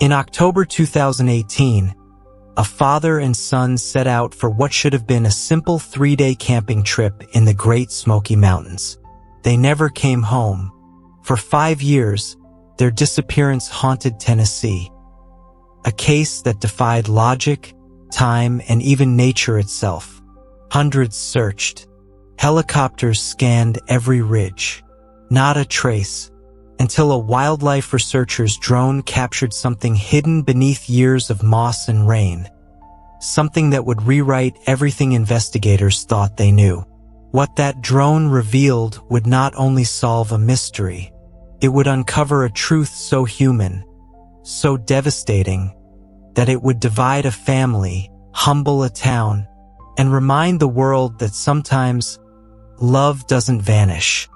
In October 2018, a father and son set out for what should have been a simple 3-day camping trip in the Great Smoky Mountains. They never came home. For 5 years, their disappearance haunted Tennessee. A case that defied logic, time, and even nature itself. Hundreds searched. Helicopters scanned every ridge. Not a trace. Until a wildlife researcher's drone captured something hidden beneath years of moss and rain. Something that would rewrite everything investigators thought they knew. What that drone revealed would not only solve a mystery, it would uncover a truth so human, so devastating, that it would divide a family, humble a town, and remind the world that sometimes love doesn't vanish.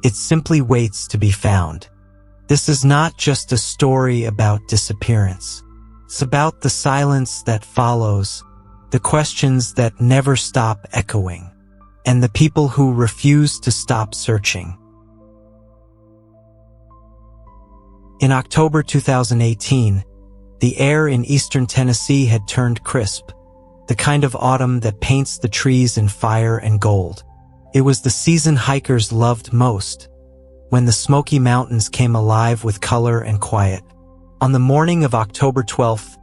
It simply waits to be found. This is not just a story about disappearance. It's about the silence that follows, the questions that never stop echoing, and the people who refuse to stop searching. In October 2018, the air in eastern Tennessee had turned crisp, the kind of autumn that paints the trees in fire and gold. It was the season hikers loved most, when the Smoky Mountains came alive with color and quiet. On the morning of October 12th,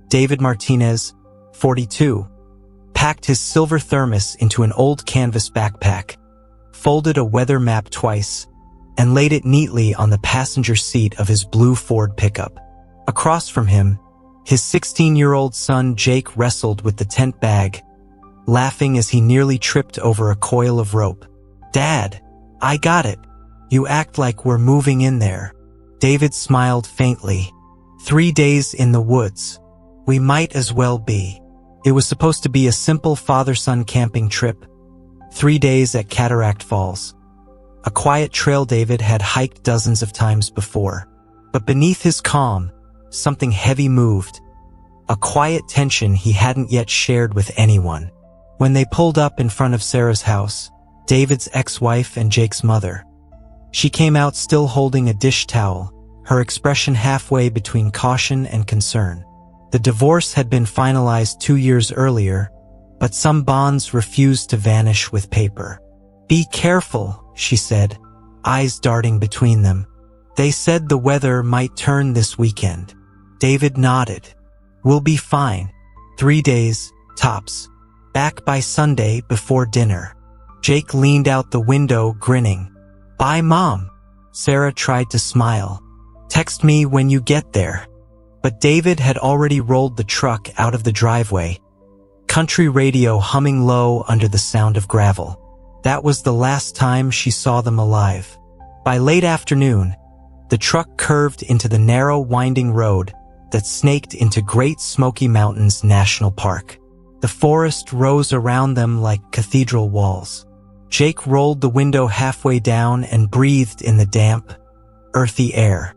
David Martinez, 42, packed his silver thermos into an old canvas backpack, folded a weather map twice, and laid it neatly on the passenger seat of his blue Ford pickup. Across from him, his 16-year-old son Jake wrestled with the tent bag, laughing as he nearly tripped over a coil of rope. "Dad, I got it. You act like we're moving in there." David smiled faintly. 3 days in the woods. We might as well be. It was supposed to be a simple father-son camping trip. 3 days at Cataract Falls. A quiet trail David had hiked dozens of times before. But beneath his calm, something heavy moved. A quiet tension he hadn't yet shared with anyone. When they pulled up in front of Sarah's house, David's ex-wife and Jake's mother, she came out still holding a dish towel, her expression halfway between caution and concern. The divorce had been finalized 2 years earlier, but some bonds refused to vanish with paper. "Be careful," she said, eyes darting between them. "They said the weather might turn this weekend." David nodded. "We'll be fine. 3 days, tops. Back by Sunday before dinner." Jake leaned out the window, grinning. "Bye, Mom." Sarah tried to smile. "Text me when you get there." But David had already rolled the truck out of the driveway, country radio humming low under the sound of gravel. That was the last time she saw them alive. By late afternoon, the truck curved into the narrow, winding road that snaked into Great Smoky Mountains National Park. The forest rose around them like cathedral walls. Jake rolled the window halfway down and breathed in the damp, earthy air.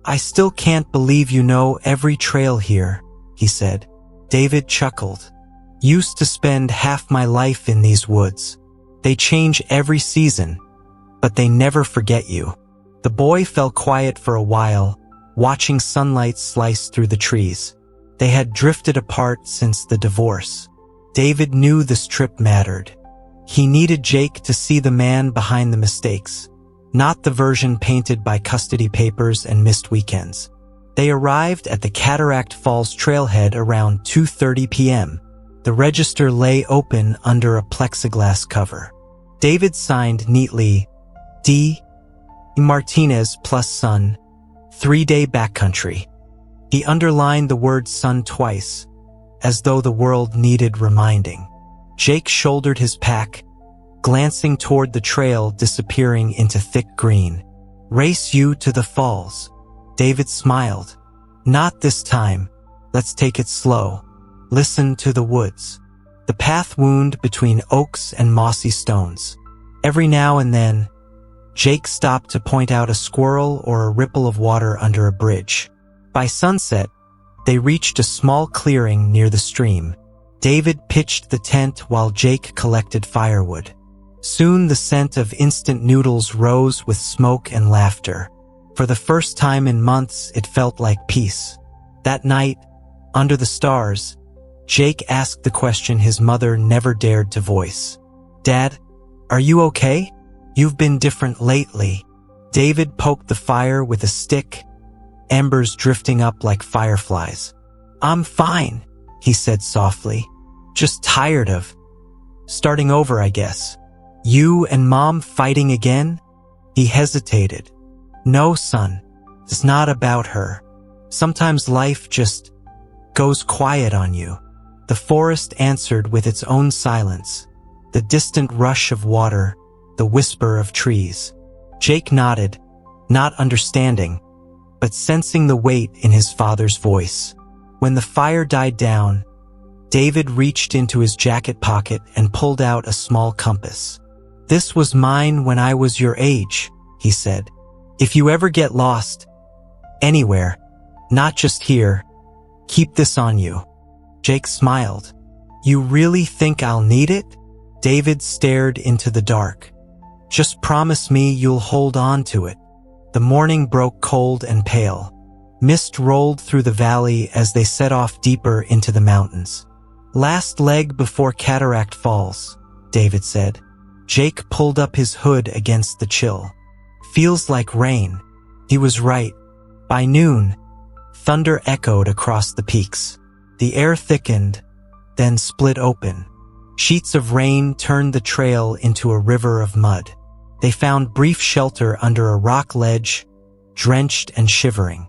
"I still can't believe you know every trail here," he said. David chuckled. "Used to spend half my life in these woods. They change every season, but they never forget you." The boy fell quiet for a while, watching sunlight slice through the trees. They had drifted apart since the divorce. David knew this trip mattered. He needed Jake to see the man behind the mistakes, not the version painted by custody papers and missed weekends. They arrived at the Cataract Falls trailhead around 2:30 p.m. The register lay open under a plexiglass cover. David signed neatly, D. Martinez plus son, 3-day backcountry. He underlined the word son twice, as though the world needed reminding. Jake shouldered his pack, glancing toward the trail disappearing into thick green. "Race you to the falls." David smiled. "Not this time. Let's take it slow. Listen to the woods." The path wound between oaks and mossy stones. Every now and then, Jake stopped to point out a squirrel or a ripple of water under a bridge. By sunset, they reached a small clearing near the stream. David pitched the tent while Jake collected firewood. Soon the scent of instant noodles rose with smoke and laughter. For the first time in months, it felt like peace. That night, under the stars, Jake asked the question his mother never dared to voice. "Dad, are you okay? You've been different lately." David poked the fire with a stick, embers drifting up like fireflies. "I'm fine," he said softly. "Just tired of starting over, I guess." "You and Mom fighting again?" He hesitated. "No, son, it's not about her. Sometimes life just goes quiet on you." The forest answered with its own silence, the distant rush of water, the whisper of trees. Jake nodded, not understanding, but sensing the weight in his father's voice. When the fire died down, David reached into his jacket pocket and pulled out a small compass. "This was mine when I was your age," he said. "If you ever get lost, anywhere, not just here, keep this on you." Jake smiled. "You really think I'll need it?" David stared into the dark. "Just promise me you'll hold on to it." The morning broke cold and pale. Mist rolled through the valley as they set off deeper into the mountains. "Last leg before Cataract Falls," David said. Jake pulled up his hood against the chill. "Feels like rain." He was right. By noon, thunder echoed across the peaks. The air thickened, then split open. Sheets of rain turned the trail into a river of mud. They found brief shelter under a rock ledge, drenched and shivering.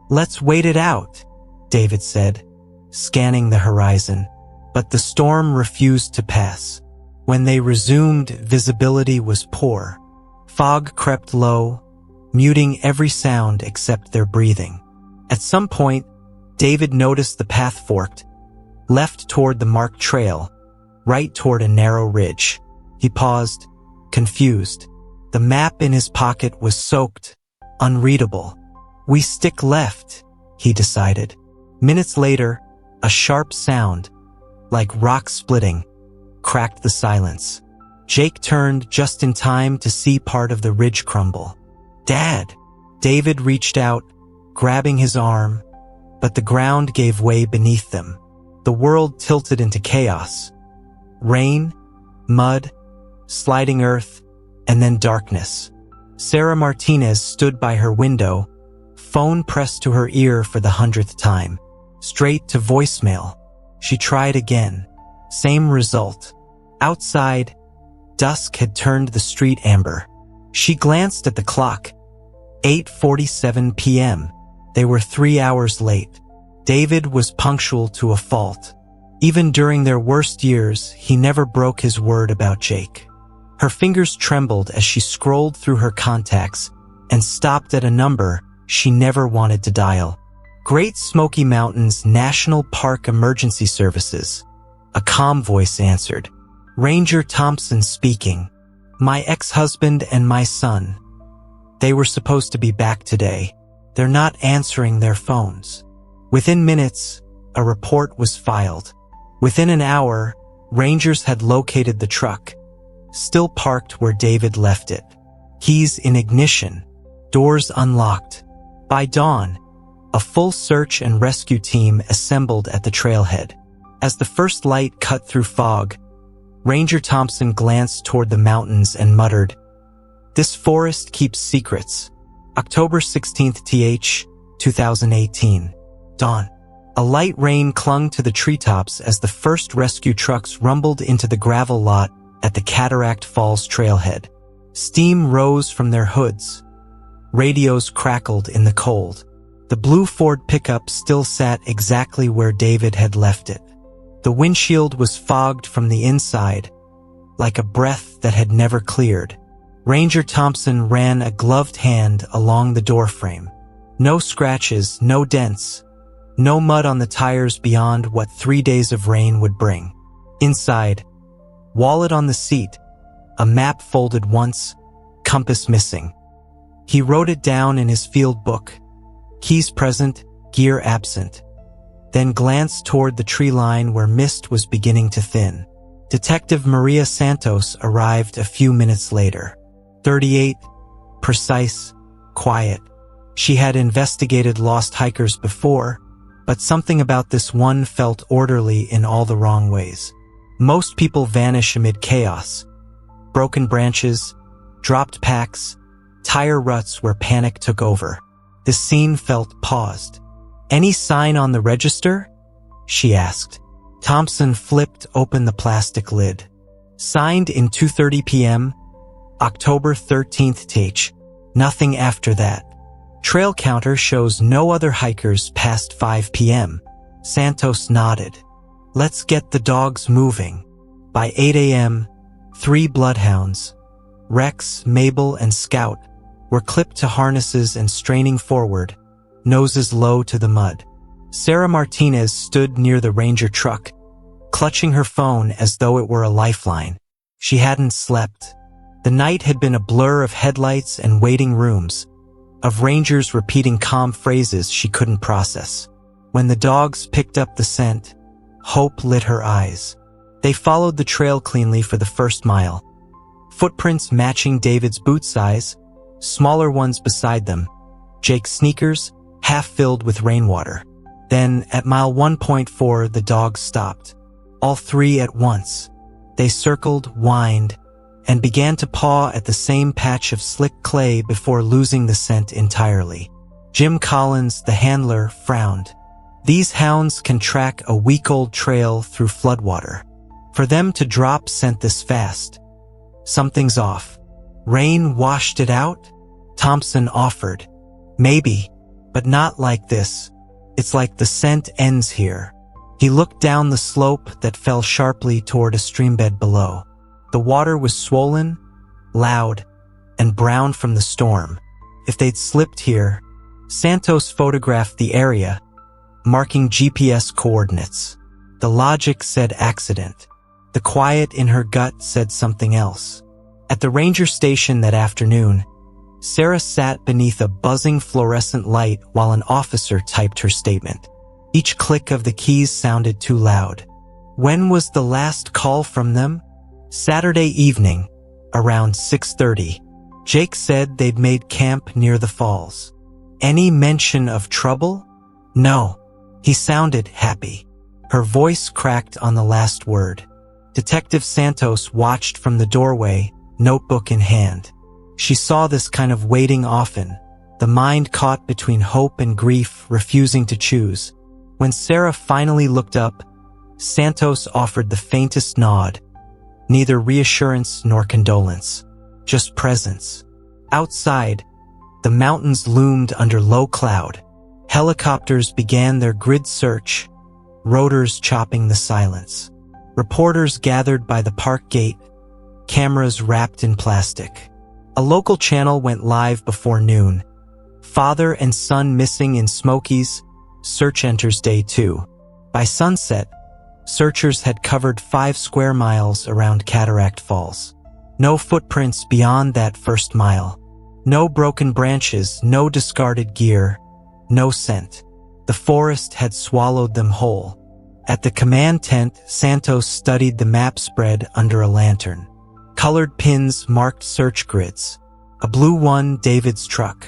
"Let's wait it out," David said, scanning the horizon. But the storm refused to pass. When they resumed, visibility was poor. Fog crept low, muting every sound except their breathing. At some point, David noticed the path forked, left toward the marked trail, right toward a narrow ridge. He paused, confused. The map in his pocket was soaked, unreadable. "We stick left," he decided. Minutes later, a sharp sound, like rock splitting, cracked the silence. Jake turned just in time to see part of the ridge crumble. "Dad!" David reached out, grabbing his arm, but the ground gave way beneath them. The world tilted into chaos. Rain, mud, sliding earth, and then darkness. Sarah Martinez stood by her window, phone pressed to her ear for the 100th time. Straight to voicemail. She tried again. Same result. Outside, dusk had turned the street amber. She glanced at the clock. 8:47 p.m. They were 3 hours late. David was punctual to a fault. Even during their worst years, he never broke his word about Jake. Her fingers trembled as she scrolled through her contacts and stopped at a number she never wanted to dial. Great Smoky Mountains National Park Emergency Services. A calm voice answered. "Ranger Thompson speaking. My ex-husband and my son. They were supposed to be back today. They're not answering their phones." Within minutes, a report was filed. Within an hour, rangers had located the truck, still parked where David left it. Keys in ignition, doors unlocked. By dawn, a full search and rescue team assembled at the trailhead. As the first light cut through fog, Ranger Thompson glanced toward the mountains and muttered, "This forest keeps secrets." October 16th, 2018. Dawn. A light rain clung to the treetops as the first rescue trucks rumbled into the gravel lot at the Cataract Falls trailhead. Steam rose from their hoods. Radios crackled in the cold. The blue Ford pickup still sat exactly where David had left it. The windshield was fogged from the inside, like a breath that had never cleared. Ranger Thompson ran a gloved hand along the doorframe. No scratches, no dents, no mud on the tires beyond what 3 days of rain would bring. Inside, wallet on the seat, a map folded once, compass missing. He wrote it down in his field book. Keys present, gear absent. Then glanced toward the tree line where mist was beginning to thin. Detective Maria Santos arrived a few minutes later. 38, precise, quiet. She had investigated lost hikers before, But something about this one felt orderly in all the wrong ways. Most people vanish amid chaos. Broken branches, dropped packs, tire ruts where panic took over. The scene felt paused. "Any sign on the register?" she asked. Thompson flipped open the plastic lid. Signed in 2:30 p.m., October 13th th. Nothing after that. Trail counter shows no other hikers past 5 p.m. Santos nodded. "Let's get the dogs moving." By 8 a.m., 3 bloodhounds, Rex, Mabel, and Scout, were clipped to harnesses and straining forward, noses low to the mud. Sarah Martinez stood near the ranger truck, clutching her phone as though it were a lifeline. She hadn't slept. The night had been a blur of headlights and waiting rooms, of rangers repeating calm phrases she couldn't process. When the dogs picked up the scent, hope lit her eyes. They followed the trail cleanly for the first mile. Footprints matching David's boot size, smaller ones beside them, Jake's sneakers half filled with rainwater. Then, at mile 1.4, the dogs stopped. All 3 at once. They circled, whined, and began to paw at the same patch of slick clay before losing the scent entirely. Jim Collins, the handler, frowned. These hounds can track a week-old trail through floodwater. For them to drop scent this fast, something's off. Rain washed it out? Thompson offered. Maybe, but not like this. It's like the scent ends here. He looked down the slope that fell sharply toward a streambed below. The water was swollen, loud, and brown from the storm. If they'd slipped here, Santos photographed the area, marking GPS coordinates. The logic said accident. The quiet in her gut said something else. At the ranger station that afternoon, Sarah sat beneath a buzzing fluorescent light while an officer typed her statement. Each click of the keys sounded too loud. When was the last call from them? Saturday evening, around 6:30. Jake said they'd made camp near the falls. Any mention of trouble? No. He sounded happy. Her voice cracked on the last word. Detective Santos watched from the doorway, notebook in hand. She saw this kind of waiting often, the mind caught between hope and grief, refusing to choose. When Sarah finally looked up, Santos offered the faintest nod, neither reassurance nor condolence, just presence. Outside, the mountains loomed under low cloud. Helicopters began their grid search, rotors chopping the silence. Reporters gathered by the park gate, cameras wrapped in plastic. A local channel went live before noon. Father and son missing in Smokies, search enters day 2. By sunset, searchers had covered 5 square miles around Cataract Falls. No footprints beyond that first mile. No broken branches, no discarded gear, no scent. The forest had swallowed them whole. At the command tent, Santos studied the map spread under a lantern. Colored pins marked search grids. A blue one, David's truck.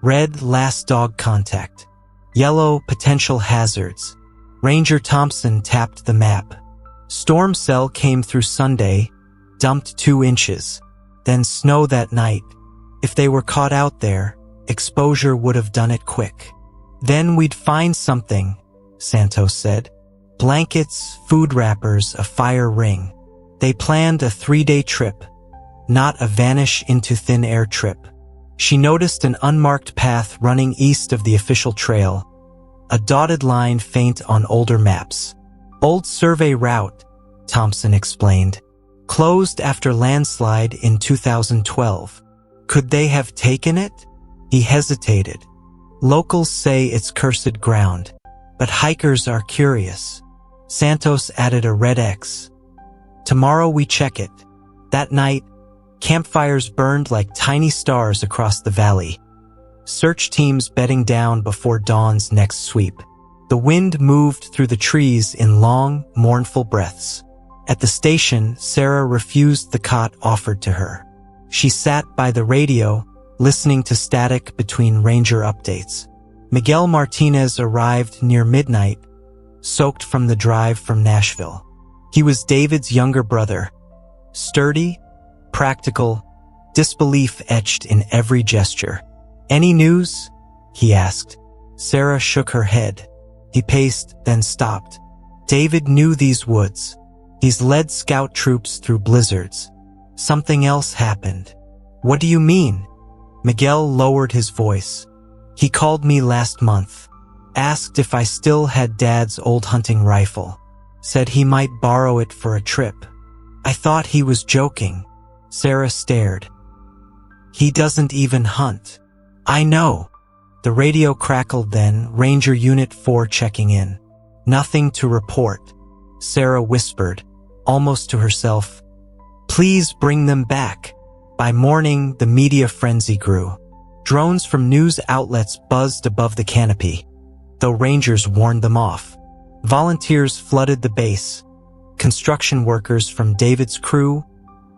Red, last dog contact. Yellow, potential hazards. Ranger Thompson tapped the map. Storm cell came through Sunday, dumped 2 inches. Then snow that night. If they were caught out there, exposure would have done it quick. Then we'd find something, Santos said. Blankets, food wrappers, a fire ring. They planned a 3-day trip, not a vanish into thin air trip. She noticed an unmarked path running east of the official trail, a dotted line faint on older maps. Old survey route, Thompson explained. Closed after landslide in 2012. Could they have taken it? He hesitated. Locals say it's cursed ground, but hikers are curious. Santos added a red X. Tomorrow we check it. That night, campfires burned like tiny stars across the valley. Search teams bedding down before dawn's next sweep. The wind moved through the trees in long, mournful breaths. At the station, Sarah refused the cot offered to her. She sat by the radio, listening to static between ranger updates. Miguel Martinez arrived near midnight, soaked from the drive from Nashville. He was David's younger brother, sturdy, practical, disbelief etched in every gesture. "Any news?" he asked. Sarah shook her head. He paced, then stopped. David knew these woods. He's led scout troops through blizzards. Something else happened. "What do you mean?" Miguel lowered his voice. "He called me last month. Asked if I still had Dad's old hunting rifle. Said he might borrow it for a trip. I thought he was joking." Sarah stared. "He doesn't even hunt." "I know." The radio crackled then, Ranger Unit 4 checking in. "Nothing to report." Sarah whispered, almost to herself, "Please bring them back." By morning, the media frenzy grew. Drones from news outlets buzzed above the canopy, though rangers warned them off. Volunteers flooded the base. Construction workers from David's crew,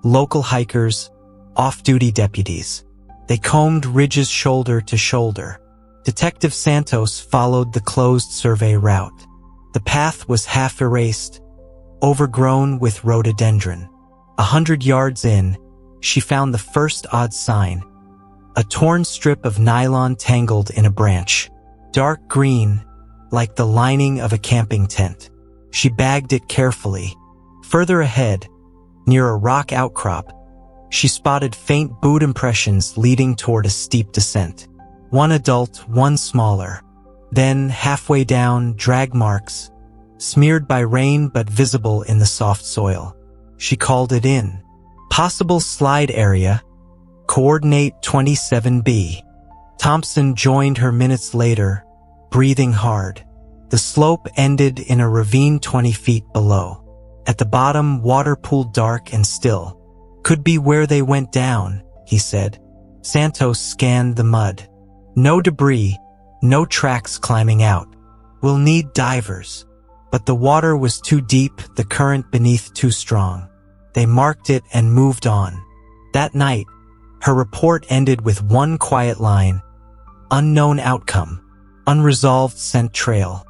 local hikers, off-duty deputies. They combed ridges shoulder to shoulder. Detective Santos followed the closed survey route. The path was half erased, overgrown with rhododendron. 100 yards in, she found the first odd sign. A torn strip of nylon tangled in a branch. Dark green, like the lining of a camping tent. She bagged it carefully. Further ahead, near a rock outcrop, she spotted faint boot impressions leading toward a steep descent. One adult, one smaller. Then, halfway down, drag marks, smeared by rain but visible in the soft soil. She called it in. Possible slide area, coordinate 27B. Thompson joined her minutes later, breathing hard. The slope ended in a ravine 20 feet below. At the bottom, water pooled dark and still. "Could be where they went down," he said. Santos scanned the mud. No debris, no tracks climbing out. "We'll need divers." But the water was too deep, the current beneath too strong. They marked it and moved on. That night, her report ended with one quiet line. Unknown outcome. Unresolved scent trail.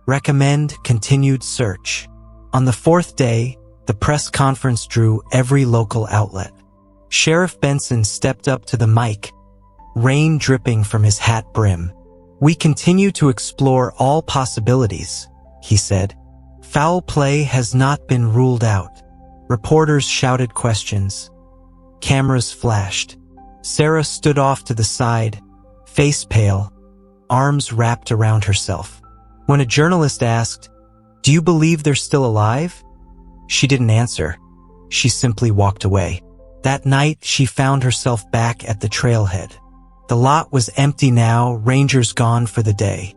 Recommend continued search. On the fourth day, the press conference drew every local outlet. Sheriff Benson stepped up to the mic, rain dripping from his hat brim. "We continue to explore all possibilities," he said. "Foul play has not been ruled out." Reporters shouted questions. Cameras flashed. Sarah stood off to the side, face pale, arms wrapped around herself. When a journalist asked, "Do you believe they're still alive?" she didn't answer. She simply walked away. That night, she found herself back at the trailhead. The lot was empty now, rangers gone for the day.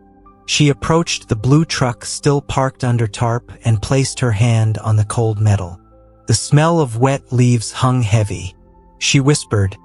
She approached the blue truck still parked under tarp and placed her hand on the cold metal. The smell of wet leaves hung heavy. She whispered,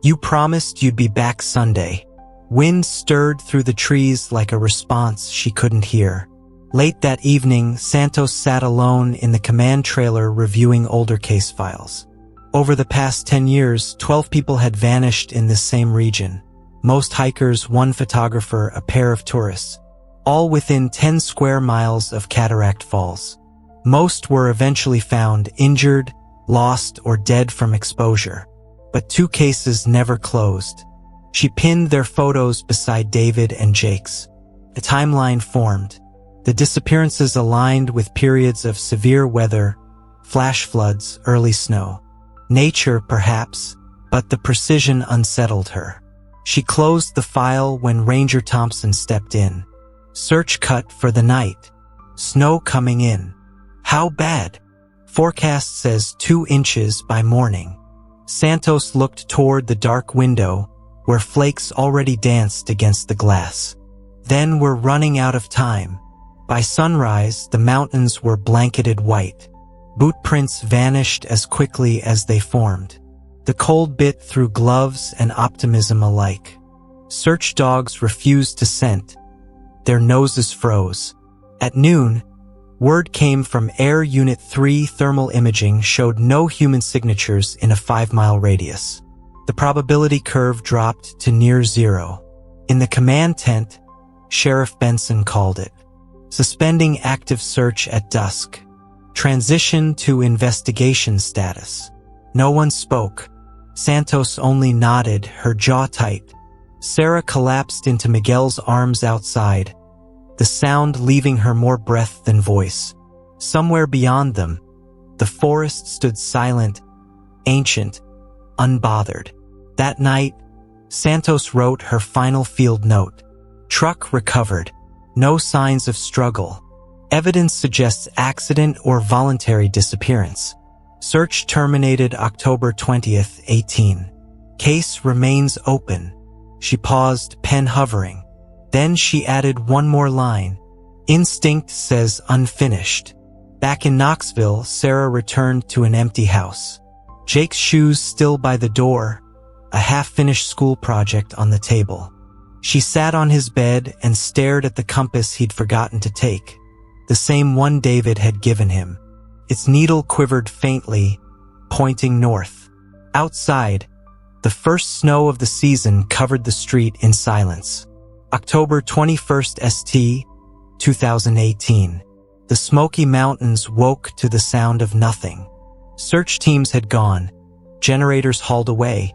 "You promised you'd be back Sunday." Wind stirred through the trees like a response she couldn't hear. Late that evening, Santos sat alone in the command trailer reviewing older case files. Over the past 10 years, 12 people had vanished in this same region. Most hikers, one photographer, a pair of tourists. All within 10 square miles of Cataract Falls. Most were eventually found injured, lost, or dead from exposure. But 2 cases never closed. She pinned their photos beside David and Jake's. A timeline formed. The disappearances aligned with periods of severe weather, flash floods, early snow. Nature, perhaps, but the precision unsettled her. She closed the file when Ranger Thompson stepped in. Search cut for the night. Snow coming in. How bad? Forecast says 2 inches by morning. Santos looked toward the dark window, where flakes already danced against the glass. Then we're running out of time. By sunrise, the mountains were blanketed white. Boot prints vanished as quickly as they formed. The cold bit through gloves and optimism alike. Search dogs refused to scent. Their noses froze. At noon, word came from Air Unit 3 thermal imaging showed no human signatures in a 5-mile radius. The probability curve dropped to near zero. In the command tent, Sheriff Benson called it. Suspending active search at dusk. Transition to investigation status. No one spoke. Santos only nodded, her jaw tight. Sarah collapsed into Miguel's arms outside, the sound leaving her more breath than voice. Somewhere beyond them, the forest stood silent, ancient, unbothered. That night, Santos wrote her final field note. Truck recovered. No signs of struggle. Evidence suggests accident or voluntary disappearance. Search terminated October 20th, 18. Case remains open. She paused, pen hovering. Then she added one more line. Instinct says unfinished. Back in Knoxville, Sarah returned to an empty house. Jake's shoes still by the door, a half-finished school project on the table. She sat on his bed and stared at the compass he'd forgotten to take, the same one David had given him. Its needle quivered faintly, pointing north. Outside, the first snow of the season covered the street in silence. October 21st ST, 2018. The Smoky Mountains woke to the sound of nothing. Search teams had gone, generators hauled away,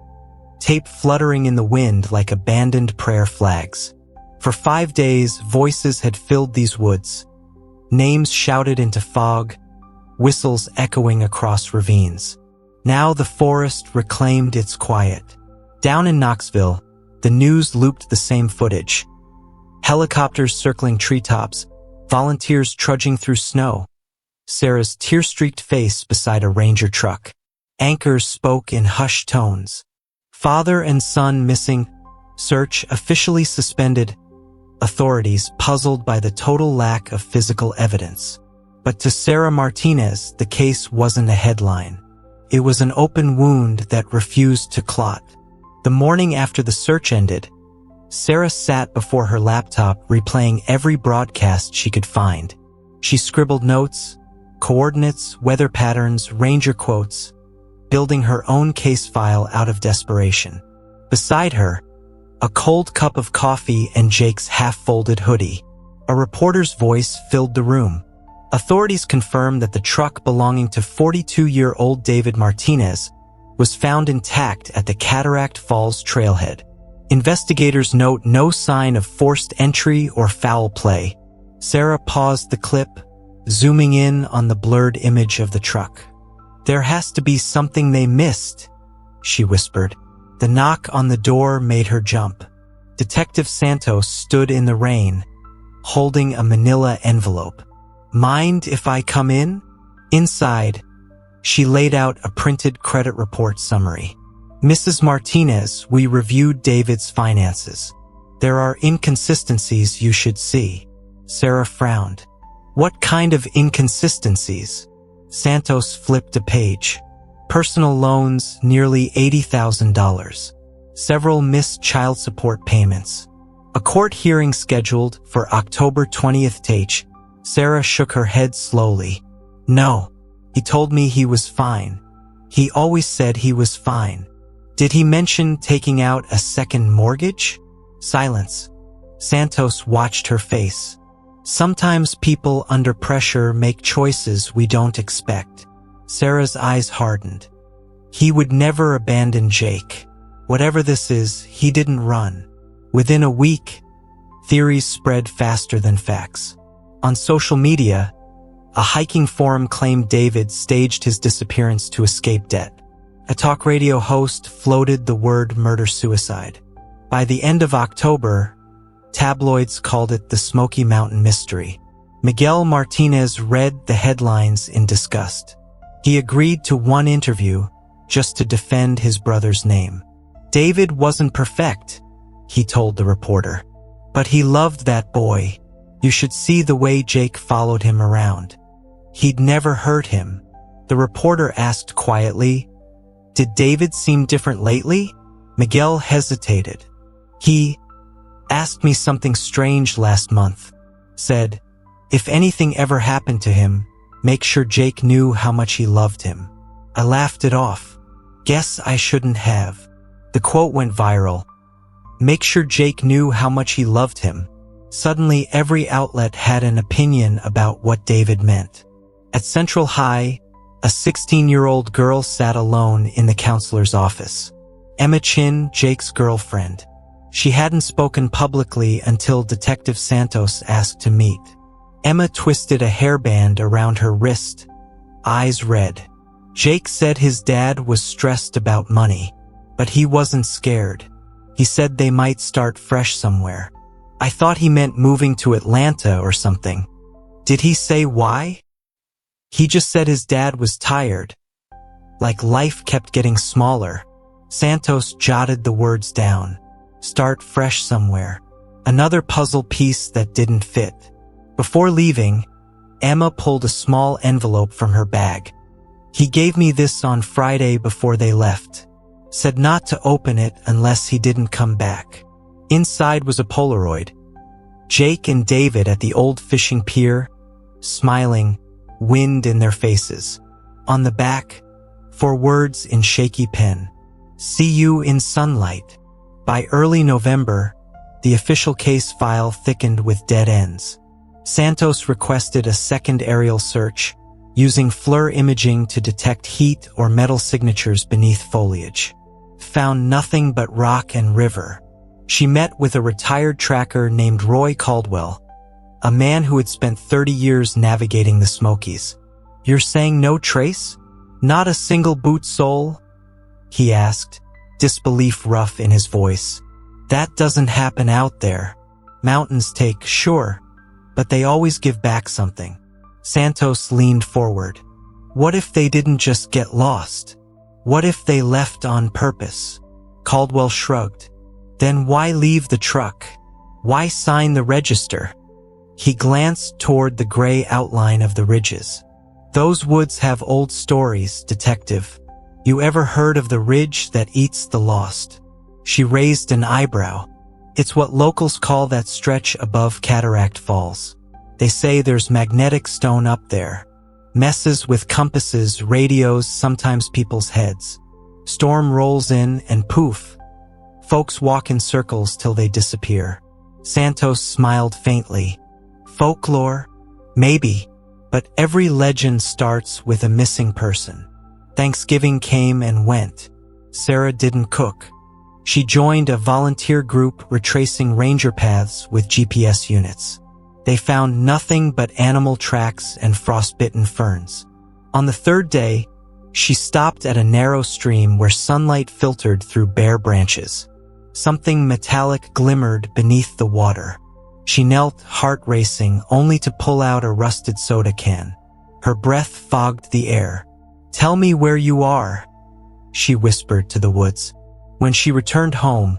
tape fluttering in the wind like abandoned prayer flags. For 5 days, voices had filled these woods, names shouted into fog, whistles echoing across ravines. Now the forest reclaimed its quiet. Down in Knoxville, the news looped the same footage. Helicopters circling treetops, volunteers trudging through snow. Sarah's tear-streaked face beside a ranger truck. Anchors spoke in hushed tones. Father and son missing. Search officially suspended. Authorities puzzled by the total lack of physical evidence. But to Sarah Martinez, the case wasn't a headline. It was an open wound that refused to clot. The morning after the search ended, Sarah sat before her laptop replaying every broadcast she could find. She scribbled notes, coordinates, weather patterns, ranger quotes, building her own case file out of desperation. Beside her, a cold cup of coffee and Jake's half-folded hoodie. A reporter's voice filled the room. Authorities confirmed that the truck belonging to 42-year-old David Martinez was found intact at the Cataract Falls trailhead. Investigators note no sign of forced entry or foul play. Sarah paused the clip, zooming in on the blurred image of the truck. There has to be something they missed, she whispered. The knock on the door made her jump. Detective Santos stood in the rain, holding a manila envelope. Mind if I come in? Inside, she laid out a printed credit report summary. Mrs. Martinez, we reviewed David's finances. There are inconsistencies you should see. Sarah frowned. What kind of inconsistencies? Santos flipped a page. Personal loans, nearly $80,000. Several missed child support payments. A court hearing scheduled for October 20th. Sarah shook her head slowly. No, he told me he was fine. He always said he was fine. Did he mention taking out a second mortgage? Silence. Santos watched her face. Sometimes people under pressure make choices we don't expect. Sarah's eyes hardened. He would never abandon Jake. Whatever this is, he didn't run. Within a week, theories spread faster than facts. On social media, a hiking forum claimed David staged his disappearance to escape debt. A talk radio host floated the word murder-suicide. By the end of October, tabloids called it the Smoky Mountain Mystery. Miguel Martinez read the headlines in disgust. He agreed to one interview just to defend his brother's name. David wasn't perfect, he told the reporter. But he loved that boy. You should see the way Jake followed him around. He'd never hurt him. The reporter asked quietly, Did David seem different lately? Miguel hesitated. He asked me something strange last month. Said, if anything ever happened to him, make sure Jake knew how much he loved him. I laughed it off. Guess I shouldn't have. The quote went viral. Make sure Jake knew how much he loved him. Suddenly, every outlet had an opinion about what David meant. At Central High, a 16-year-old girl sat alone in the counselor's office. Emma Chin, Jake's girlfriend. She hadn't spoken publicly until Detective Santos asked to meet. Emma twisted a hairband around her wrist, eyes red. Jake said his dad was stressed about money, but he wasn't scared. He said they might start fresh somewhere. I thought he meant moving to Atlanta or something. Did he say why? He just said his dad was tired. Like life kept getting smaller. Santos jotted the words down. Start fresh somewhere. Another puzzle piece that didn't fit. Before leaving, Emma pulled a small envelope from her bag. He gave me this on Friday before they left. Said not to open it unless he didn't come back. Inside was a Polaroid. Jake and David at the old fishing pier, smiling, wind in their faces. On the back, 4 words in shaky pen. See you in sunlight. By early November, the official case file thickened with dead ends. Santos requested a second aerial search, using FLIR imaging to detect heat or metal signatures beneath foliage. Found nothing but rock and river. She met with a retired tracker named Roy Caldwell, a man who had spent 30 years navigating the Smokies. You're saying no trace? Not a single boot sole? He asked, disbelief rough in his voice. That doesn't happen out there. Mountains take, sure, but they always give back something. Santos leaned forward. What if they didn't just get lost? What if they left on purpose? Caldwell shrugged. Then why leave the truck? Why sign the register? He glanced toward the gray outline of the ridges. Those woods have old stories, detective. You ever heard of the ridge that eats the lost? She raised an eyebrow. It's what locals call that stretch above Cataract Falls. They say there's magnetic stone up there. Messes with compasses, radios, sometimes people's heads. Storm rolls in and poof. Folks walk in circles till they disappear. Santos smiled faintly. Folklore? Maybe. But every legend starts with a missing person. Thanksgiving came and went. Sarah didn't cook. She joined a volunteer group retracing ranger paths with GPS units. They found nothing but animal tracks and frostbitten ferns. On the 3rd day, she stopped at a narrow stream where sunlight filtered through bare branches. Something metallic glimmered beneath the water. She knelt, heart racing, only to pull out a rusted soda can. Her breath fogged the air. Tell me where you are, she whispered to the woods. When she returned home,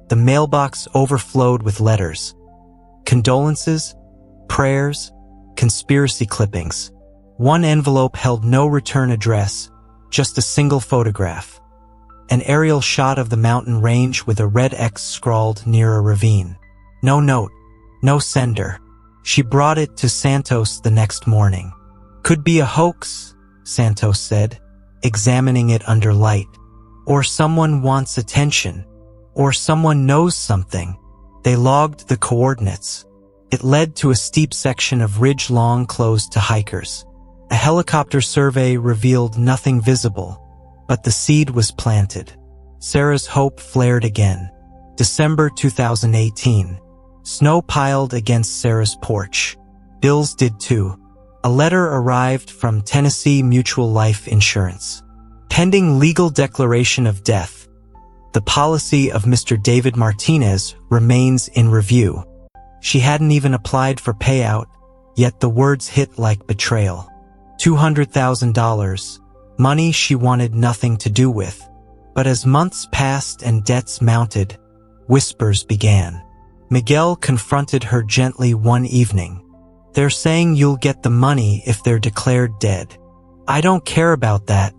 the mailbox overflowed with letters. Condolences, prayers, conspiracy clippings. One envelope held no return address, just a single photograph. An aerial shot of the mountain range with a red X scrawled near a ravine. No note, no sender. She brought it to Santos the next morning. Could be a hoax, Santos said, examining it under light. Or someone wants attention. Or someone knows something. They logged the coordinates. It led to a steep section of ridge long closed to hikers. A helicopter survey revealed nothing visible, but the seed was planted. Sarah's hope flared again. December 2018. Snow piled against Sarah's porch. Bill's did too. A letter arrived from Tennessee Mutual Life Insurance. Pending legal declaration of death, the policy of Mr. David Martinez remains in review. She hadn't even applied for payout, yet the words hit like betrayal. $200,000, money she wanted nothing to do with. But as months passed and debts mounted, whispers began. Miguel confronted her gently one evening. They're saying you'll get the money if they're declared dead. I don't care about that,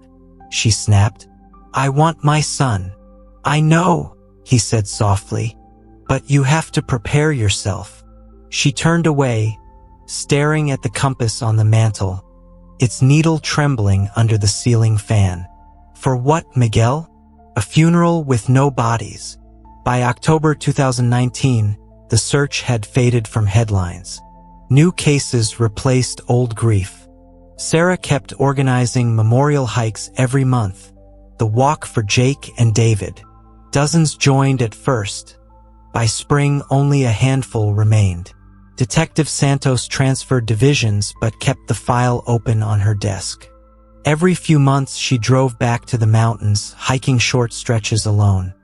she snapped. I want my son. I know, he said softly, but you have to prepare yourself. She turned away, staring at the compass on the mantel, its needle trembling under the ceiling fan. For what, Miguel? A funeral with no bodies. By October 2019, The search had faded from headlines. New cases replaced old grief. Sarah kept organizing memorial hikes every month. The walk for Jake and David. Dozens joined at first. By spring, only a handful remained. Detective Santos transferred divisions but kept the file open on her desk. Every few months she drove back to the mountains, hiking short stretches alone.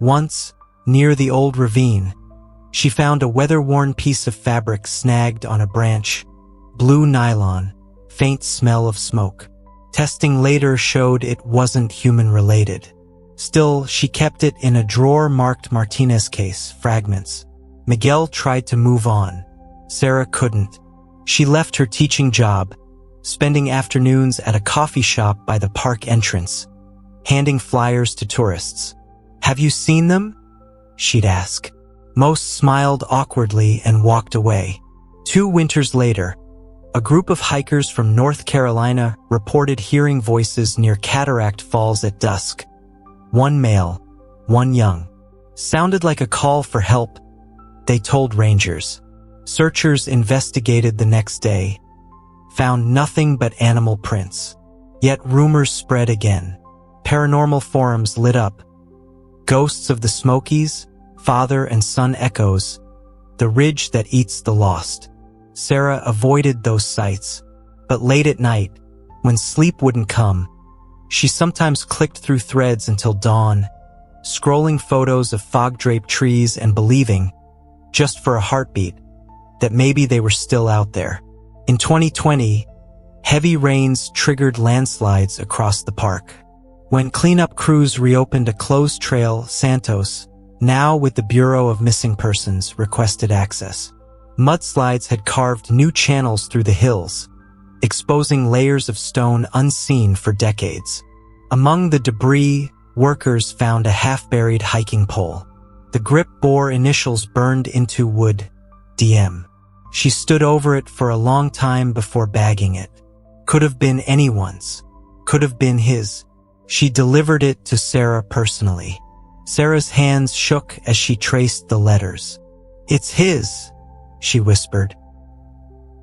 Once, near the old ravine, she found a weather-worn piece of fabric snagged on a branch. Blue nylon, faint smell of smoke. Testing later showed it wasn't human-related. Still, she kept it in a drawer marked Martinez case, fragments. Miguel tried to move on. Sarah couldn't. She left her teaching job, spending afternoons at a coffee shop by the park entrance, handing flyers to tourists. "Have you seen them?" she'd ask. Most smiled awkwardly and walked away. 2 winters later, a group of hikers from North Carolina reported hearing voices near Cataract Falls at dusk. One male, one young. Sounded like a call for help, they told rangers. Searchers investigated the next day, found nothing but animal prints. Yet rumors spread again. Paranormal forums lit up. Ghosts of the Smokies, father and son echoes, the ridge that eats the lost. Sarah avoided those sites, but late at night, when sleep wouldn't come, she sometimes clicked through threads until dawn, scrolling photos of fog-draped trees and believing, just for a heartbeat, that maybe they were still out there. In 2020, heavy rains triggered landslides across the park. When cleanup crews reopened a closed trail, Santos, now with the Bureau of Missing Persons, requested access. Mudslides had carved new channels through the hills, exposing layers of stone unseen for decades. Among the debris, workers found a half-buried hiking pole. The grip bore initials burned into wood, DM. She stood over it for a long time before bagging it. Could have been anyone's. Could have been his. She delivered it to Sarah personally. Sarah's hands shook as she traced the letters. "It's his," she whispered.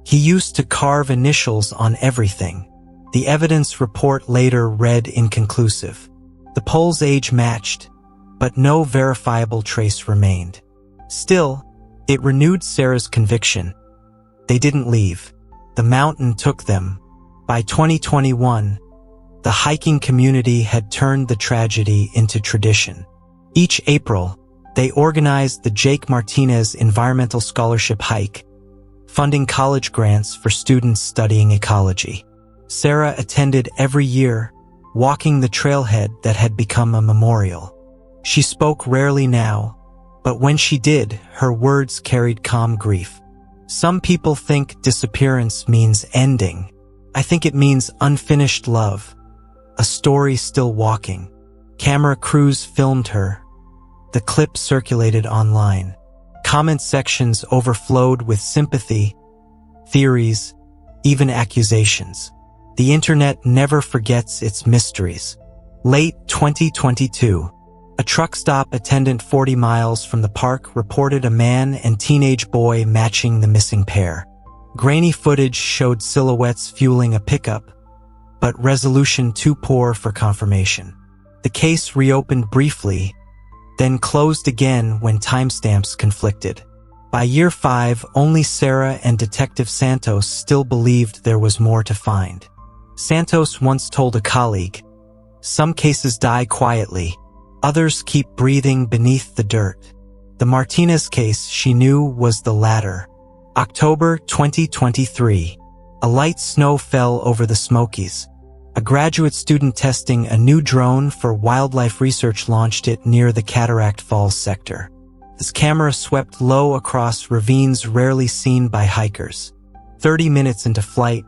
"He used to carve initials on everything." The evidence report later read inconclusive. The pole's age matched, but no verifiable trace remained. Still, it renewed Sarah's conviction. They didn't leave. The mountain took them. By 2021, the hiking community had turned the tragedy into tradition. Each April, they organized the Jake Martinez Environmental Scholarship Hike, funding college grants for students studying ecology. Sarah attended every year, walking the trailhead that had become a memorial. She spoke rarely now, but when she did, her words carried calm grief. "Some people think disappearance means ending. I think it means unfinished love, a story still walking." Camera crews filmed her. The clip circulated online. Comment sections overflowed with sympathy, theories, even accusations. The internet never forgets its mysteries. Late 2022, a truck stop attendant 40 miles from the park reported a man and teenage boy matching the missing pair. Grainy footage showed silhouettes fueling a pickup, but resolution too poor for confirmation. The case reopened briefly, then closed again when timestamps conflicted. By year 5, only Sarah and Detective Santos still believed there was more to find. Santos once told a colleague, "Some cases die quietly, others keep breathing beneath the dirt." The Martinez case, she knew, was the latter. October 2023. A light snow fell over the Smokies. A graduate student testing a new drone for wildlife research launched it near the Cataract Falls sector. His camera swept low across ravines rarely seen by hikers. 30 minutes into flight,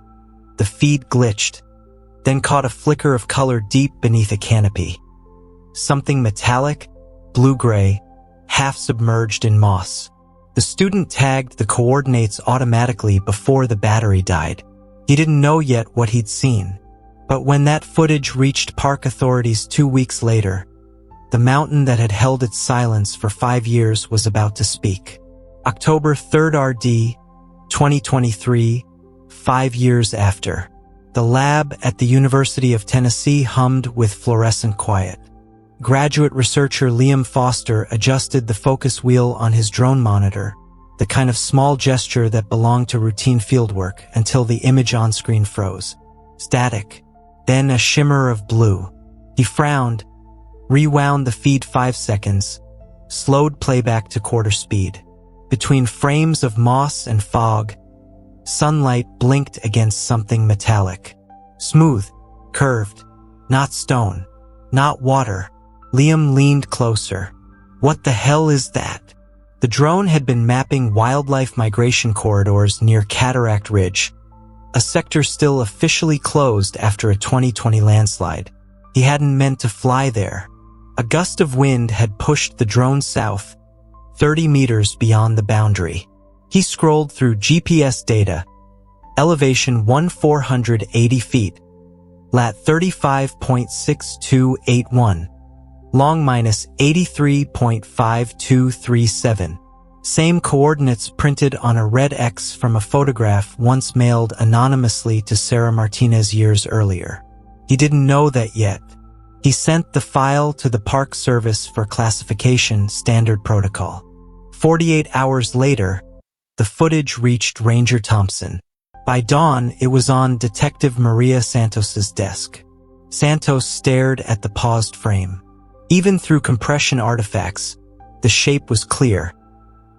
the feed glitched, then caught a flicker of color deep beneath a canopy. Something metallic, blue-gray, half submerged in moss. The student tagged the coordinates automatically before the battery died. He didn't know yet what he'd seen. But when that footage reached park authorities 2 weeks later, the mountain that had held its silence for 5 years was about to speak. October 3rd RD, 2023, 5 years after. The lab at the University of Tennessee hummed with fluorescent quiet. Graduate researcher Liam Foster adjusted the focus wheel on his drone monitor, the kind of small gesture that belonged to routine fieldwork, until the image on screen froze. Static. Then a shimmer of blue. He frowned, rewound the feed 5 seconds, slowed playback to quarter speed. Between frames of moss and fog, sunlight blinked against something metallic. Smooth, curved, not stone, not water. Liam leaned closer. What the hell is that? The drone had been mapping wildlife migration corridors near Cataract Ridge, a sector still officially closed after a 2020 landslide. He hadn't meant to fly there. A gust of wind had pushed the drone south, 30 meters beyond the boundary. He scrolled through GPS data. Elevation 1,480 feet. Lat 35.6281. Long minus 83.5237. Same coordinates printed on a red X from a photograph once mailed anonymously to Sarah Martinez years earlier. He didn't know that yet. He sent the file to the Park Service for classification standard protocol. 48 hours later, the footage reached Ranger Thompson. By dawn, it was on Detective Maria Santos's desk. Santos stared at the paused frame. Even through compression artifacts, the shape was clear.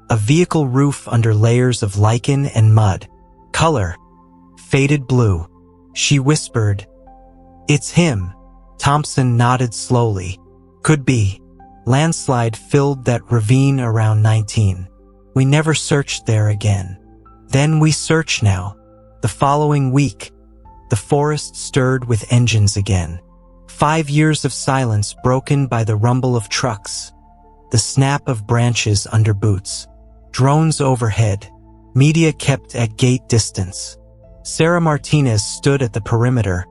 A vehicle roof under layers of lichen and mud. Color, faded blue. She whispered, "It's him." Thompson nodded slowly. Could be. Landslide filled that ravine around 19. We never searched there again. Then we search now. The following week, the forest stirred with engines again. 5 years of silence broken by the rumble of trucks, the snap of branches under boots, drones overhead, media kept at gate distance. Sarah Martinez stood at the perimeter,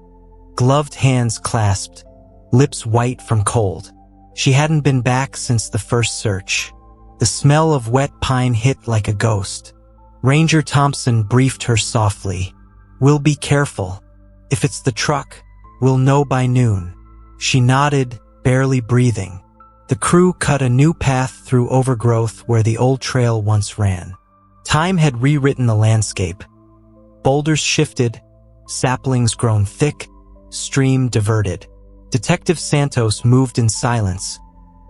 gloved hands clasped, lips white from cold. She hadn't been back since the first search. The smell of wet pine hit like a ghost. Ranger Thompson briefed her softly. "We'll be careful. If it's the truck, we'll know by noon." She nodded, barely breathing. The crew cut a new path through overgrowth where the old trail once ran. Time had rewritten the landscape. Boulders shifted, saplings grown thick, stream diverted. Detective Santos moved in silence,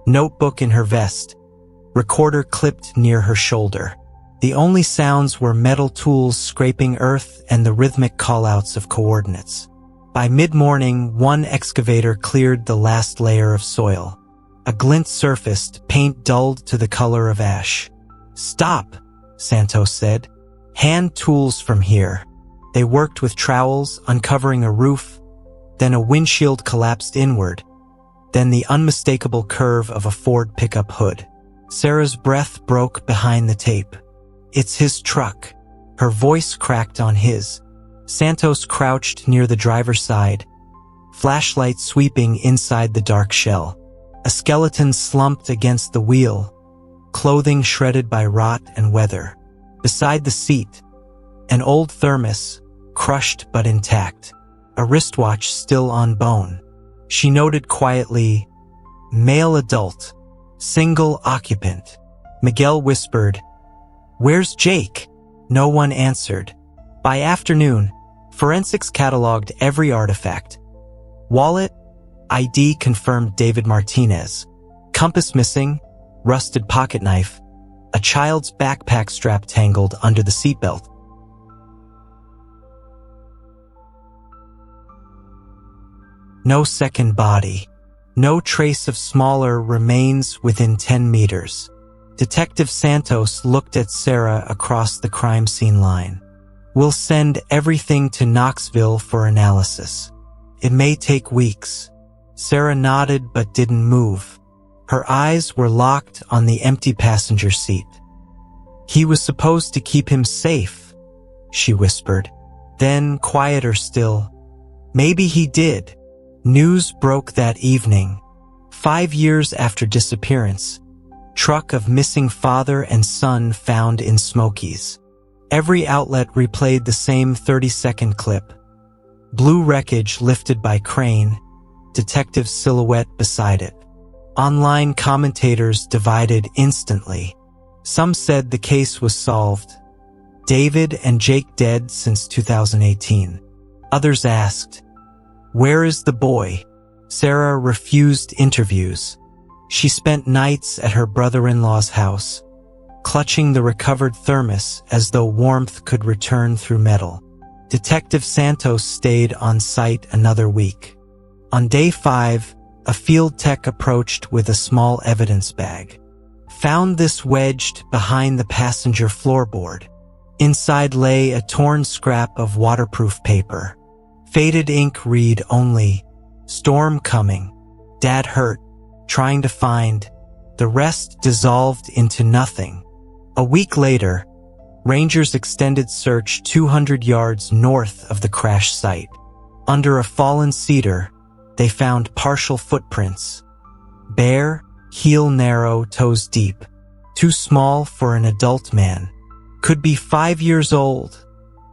notebook in her vest, recorder clipped near her shoulder. The only sounds were metal tools scraping earth and the rhythmic callouts of coordinates. By mid-morning, one excavator cleared the last layer of soil. A glint surfaced, paint dulled to the color of ash. "Stop," Santos said. "Hand tools from here." They worked with trowels, uncovering a roof, then a windshield collapsed inward, then the unmistakable curve of a Ford pickup hood. Sarah's breath broke behind the tape. "It's his truck." Her voice cracked on his. Santos crouched near the driver's side, flashlight sweeping inside the dark shell. A skeleton slumped against the wheel, clothing shredded by rot and weather. Beside the seat, an old thermos, crushed but intact. A wristwatch still on bone. She noted quietly, "Male adult, single occupant." Miguel whispered, "Where's Jake?" No one answered. By afternoon, forensics cataloged every artifact. Wallet, ID confirmed David Martinez. Compass missing, rusted pocket knife, a child's backpack strap tangled under the seatbelt. No second body. No trace of smaller remains within 10 meters. Detective Santos looked at Sarah across the crime scene line. "We'll send everything to Knoxville for analysis. It may take weeks." Sarah nodded but didn't move. Her eyes were locked on the empty passenger seat. "He was supposed to keep him safe," she whispered. Then, quieter still, "Maybe he did." News broke that evening. 5 years after disappearance, Truck of missing father and son found in Smokies. Every outlet replayed the same 30-second clip. Blue wreckage lifted by crane, detective silhouette beside it. Online commentators divided instantly. Some said the case was solved. David and Jake dead since 2018. Others asked, "Where is the boy?" Sarah refused interviews. She spent nights at her brother-in-law's house, clutching the recovered thermos as though warmth could return through metal. Detective Santos stayed on site another week. On day 5, a field tech approached with a small evidence bag. Found this wedged behind the passenger floorboard. Inside lay a torn scrap of waterproof paper. Faded ink read only, "Storm coming. Dad hurt. Trying to find." The rest dissolved into nothing. A week later, rangers extended search 200 yards north of the crash site. Under a fallen cedar, they found partial footprints. Bare, heel narrow, toes deep. Too small for an adult man. "Could be 5 years old,"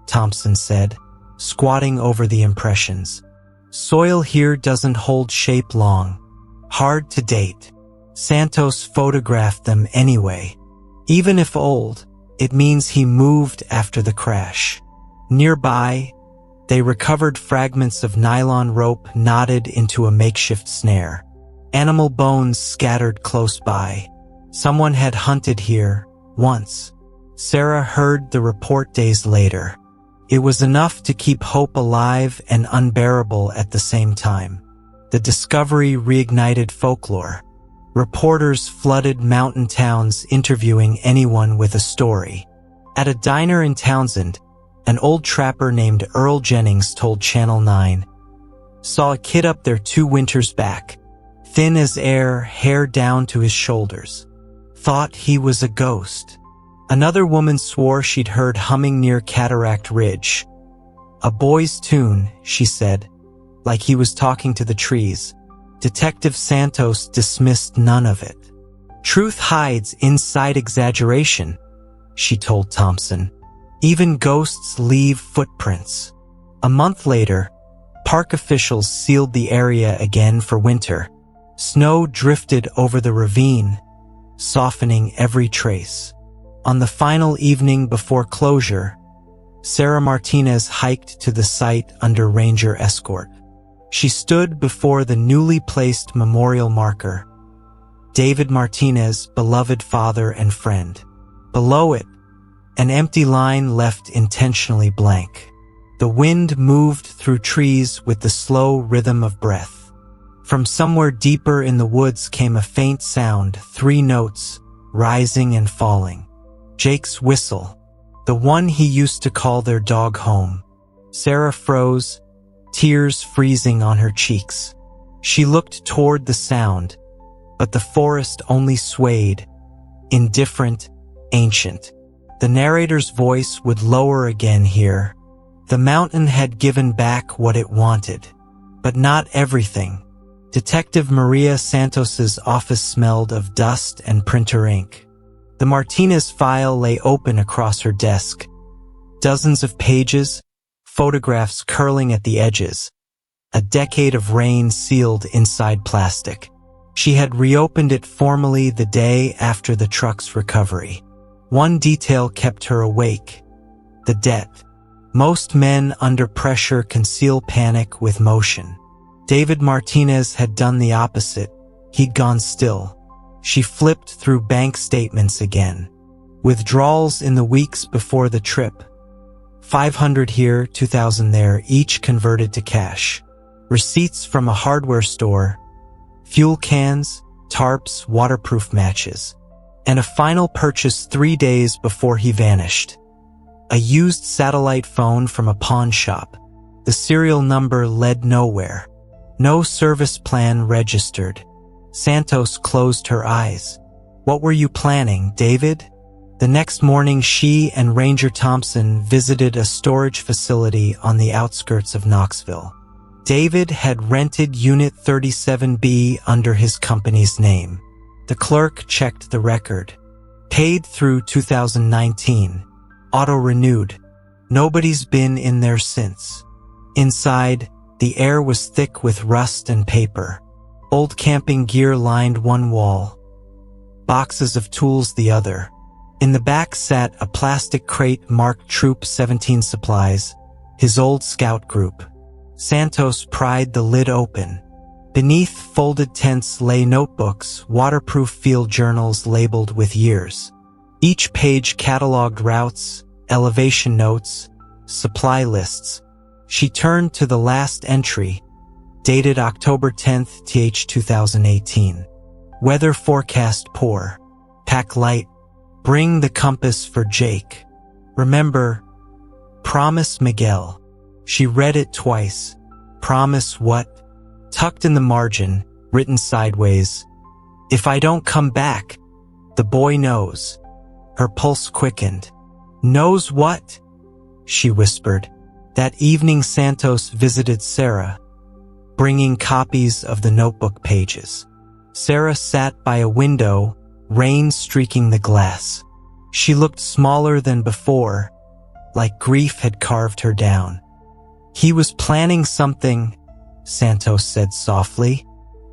Thompson said, squatting over the impressions. "Soil here doesn't hold shape long. Hard to date." Santos photographed them anyway. Even if old, it means he moved after the crash. Nearby, they recovered fragments of nylon rope knotted into a makeshift snare. Animal bones scattered close by. Someone had hunted here, once. Sarah heard the report days later. It was enough to keep hope alive and unbearable at the same time. The discovery reignited folklore. Reporters flooded mountain towns interviewing anyone with a story. At a diner in Townsend, an old trapper named Earl Jennings told Channel 9, "Saw a kid up there 2 winters back, thin as air, hair down to his shoulders. Thought he was a ghost." Another woman swore she'd heard humming near Cataract Ridge. "A boy's tune," she said, like he was talking to the trees. Detective Santos dismissed none of it. "Truth hides inside exaggeration," she told Thompson. "Even ghosts leave footprints." A month later, park officials sealed the area again for winter. Snow drifted over the ravine, softening every trace. On the final evening before closure, Sarah Martinez hiked to the site under ranger escort. She stood before the newly placed memorial marker, "David Martinez, beloved father and friend." Below it, an empty line left intentionally blank. The wind moved through trees with the slow rhythm of breath. From somewhere deeper in the woods came a faint sound, 3 notes, rising and falling. Jake's whistle, the one he used to call their dog home. Sarah froze, tears freezing on her cheeks. She looked toward the sound, but the forest only swayed, indifferent, ancient. The narrator's voice would lower again here. The mountain had given back what it wanted, but not everything. Detective Maria Santos's office smelled of dust and printer ink. The Martinez file lay open across her desk. Dozens of pages, photographs curling at the edges. A decade of rain sealed inside plastic. She had reopened it formally the day after the truck's recovery. One detail kept her awake: the debt. Most men under pressure conceal panic with motion. David Martinez had done the opposite. He'd gone still. She flipped through bank statements again. Withdrawals in the weeks before the trip. 500 here, 2,000 there, each converted to cash. Receipts from a hardware store. Fuel cans, tarps, waterproof matches. And a final purchase 3 days before he vanished. A used satellite phone from a pawn shop. The serial number led nowhere. No service plan registered. Santos closed her eyes. "What were you planning, David?" The next morning, she and Ranger Thompson visited a storage facility on the outskirts of Knoxville. David had rented Unit 37B under his company's name. The clerk checked the record. Paid through 2019. Auto-renewed. Nobody's been in there since. Inside, the air was thick with rust and paper. Old camping gear lined one wall. Boxes of tools the other. In the back sat a plastic crate marked Troop 17 Supplies, his old scout group. Santos pried the lid open. Beneath folded tents lay notebooks, waterproof field journals labeled with years. Each page cataloged routes, elevation notes, supply lists. She turned to the last entry, dated October 10th, 2018. Weather forecast poor. Pack light. Bring the compass for Jake. Remember, promise Miguel. She read it twice. Promise what? Tucked in the margin, written sideways. If I don't come back, the boy knows. Her pulse quickened. Knows what? She whispered. That evening Santos visited Sarah, bringing copies of the notebook pages. Sarah sat by a window, rain streaking the glass. She looked smaller than before, like grief had carved her down. He was planning something, Santos said softly.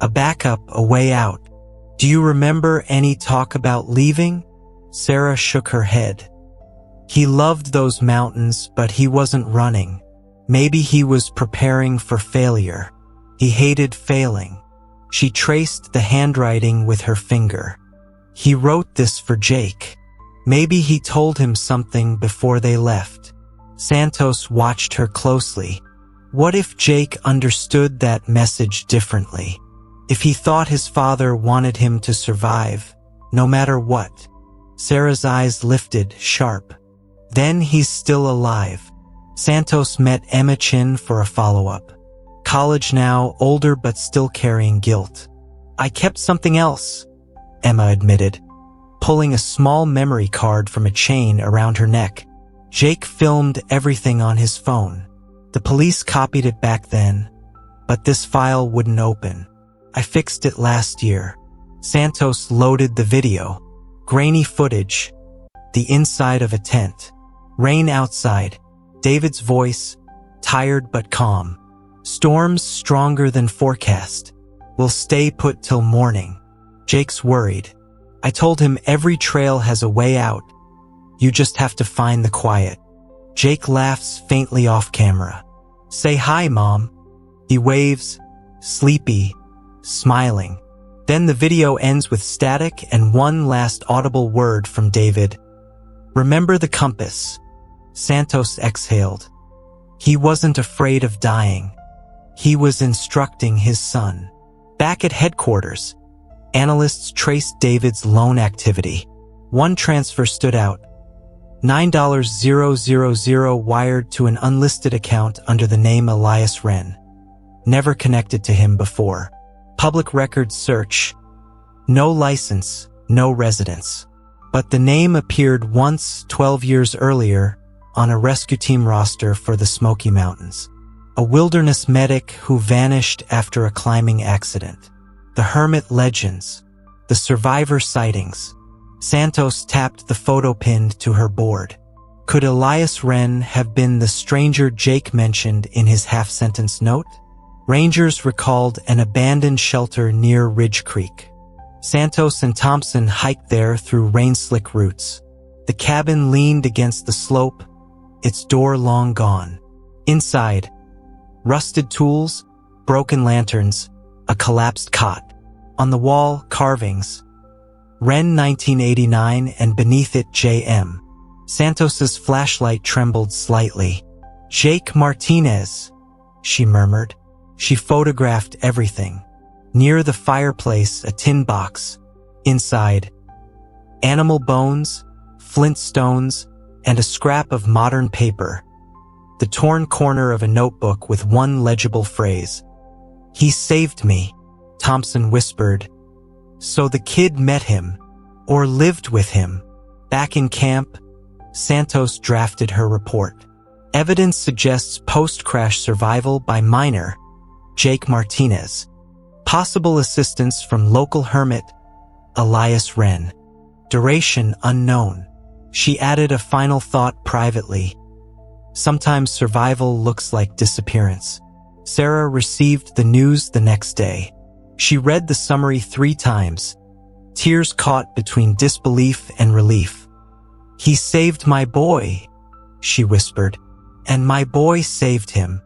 A backup, a way out. Do you remember any talk about leaving? Sarah shook her head. He loved those mountains, but he wasn't running. Maybe he was preparing for failure. He hated failing. She traced the handwriting with her finger. He wrote this for Jake. Maybe he told him something before they left. Santos watched her closely. What if Jake understood that message differently? If he thought his father wanted him to survive, no matter what? Sarah's eyes lifted, sharp. Then he's still alive. Santos met Emma Chin for a follow-up. College now, older but still carrying guilt. I kept something else, Emma admitted, pulling a small memory card from a chain around her neck. Jake filmed everything on his phone. The police copied it back then, but this file wouldn't open. I fixed it last year. Santos loaded the video. Grainy footage. The inside of a tent. Rain outside. David's voice, tired but calm. Storms stronger than forecast. We'll stay put till morning. Jake's worried. I told him every trail has a way out. You just have to find the quiet. Jake laughs faintly off camera. Say hi, Mom. He waves, sleepy, smiling. Then the video ends with static and one last audible word from David. Remember the compass. Santos exhaled. He wasn't afraid of dying. He was instructing his son. Back at headquarters, analysts traced David's loan activity. One transfer stood out. $9,000 wired to an unlisted account under the name Elias Wren. Never connected to him before. Public records search. No license, no residence. But the name appeared once 12 years earlier on a rescue team roster for the Smoky Mountains. A wilderness medic who vanished after a climbing accident. The hermit legends. The survivor sightings. Santos tapped the photo pinned to her board. Could Elias Wren have been the stranger Jake mentioned in his half-sentence note? Rangers recalled an abandoned shelter near Ridge Creek. Santos and Thompson hiked there through rain-slick roots. The cabin leaned against the slope, its door long gone. Inside, rusted tools, broken lanterns, a collapsed cot. On the wall, carvings. Wren 1989 and beneath it J.M. Santos's flashlight trembled slightly. Jake Martinez, she murmured. She photographed everything. Near the fireplace, a tin box. Inside, animal bones, flint stones, and a scrap of modern paper. The torn corner of a notebook with one legible phrase. He saved me, Thompson whispered. So the kid met him, or lived with him. Back in camp, Santos drafted her report. Evidence suggests post-crash survival by minor, Jake Martinez. Possible assistance from local hermit, Elias Wren. Duration unknown. She added a final thought privately. Sometimes survival looks like disappearance. Sarah received the news the next day. She read the summary 3 times, tears caught between disbelief and relief. "He saved my boy," she whispered, "and my boy saved him."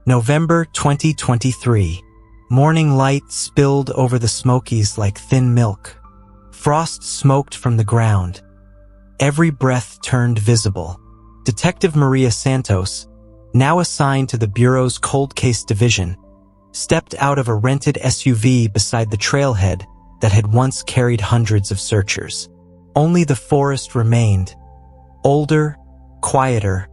November 2023. Morning light spilled over the Smokies like thin milk. Frost smoked from the ground. Every breath turned visible. Detective Maria Santos, now assigned to the Bureau's Cold Case Division, stepped out of a rented SUV beside the trailhead that had once carried hundreds of searchers. Only the forest remained, older, quieter,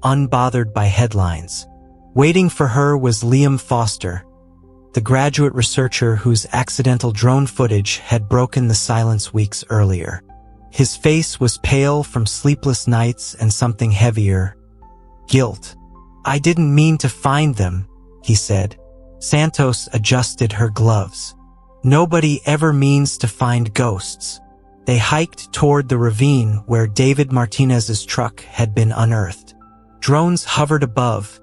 unbothered by headlines. Waiting for her was Liam Foster, the graduate researcher whose accidental drone footage had broken the silence weeks earlier. His face was pale from sleepless nights and something heavier: guilt. "I didn't mean to find them," he said. Santos adjusted her gloves. "Nobody ever means to find ghosts." They hiked toward the ravine where David Martinez's truck had been unearthed. Drones hovered above,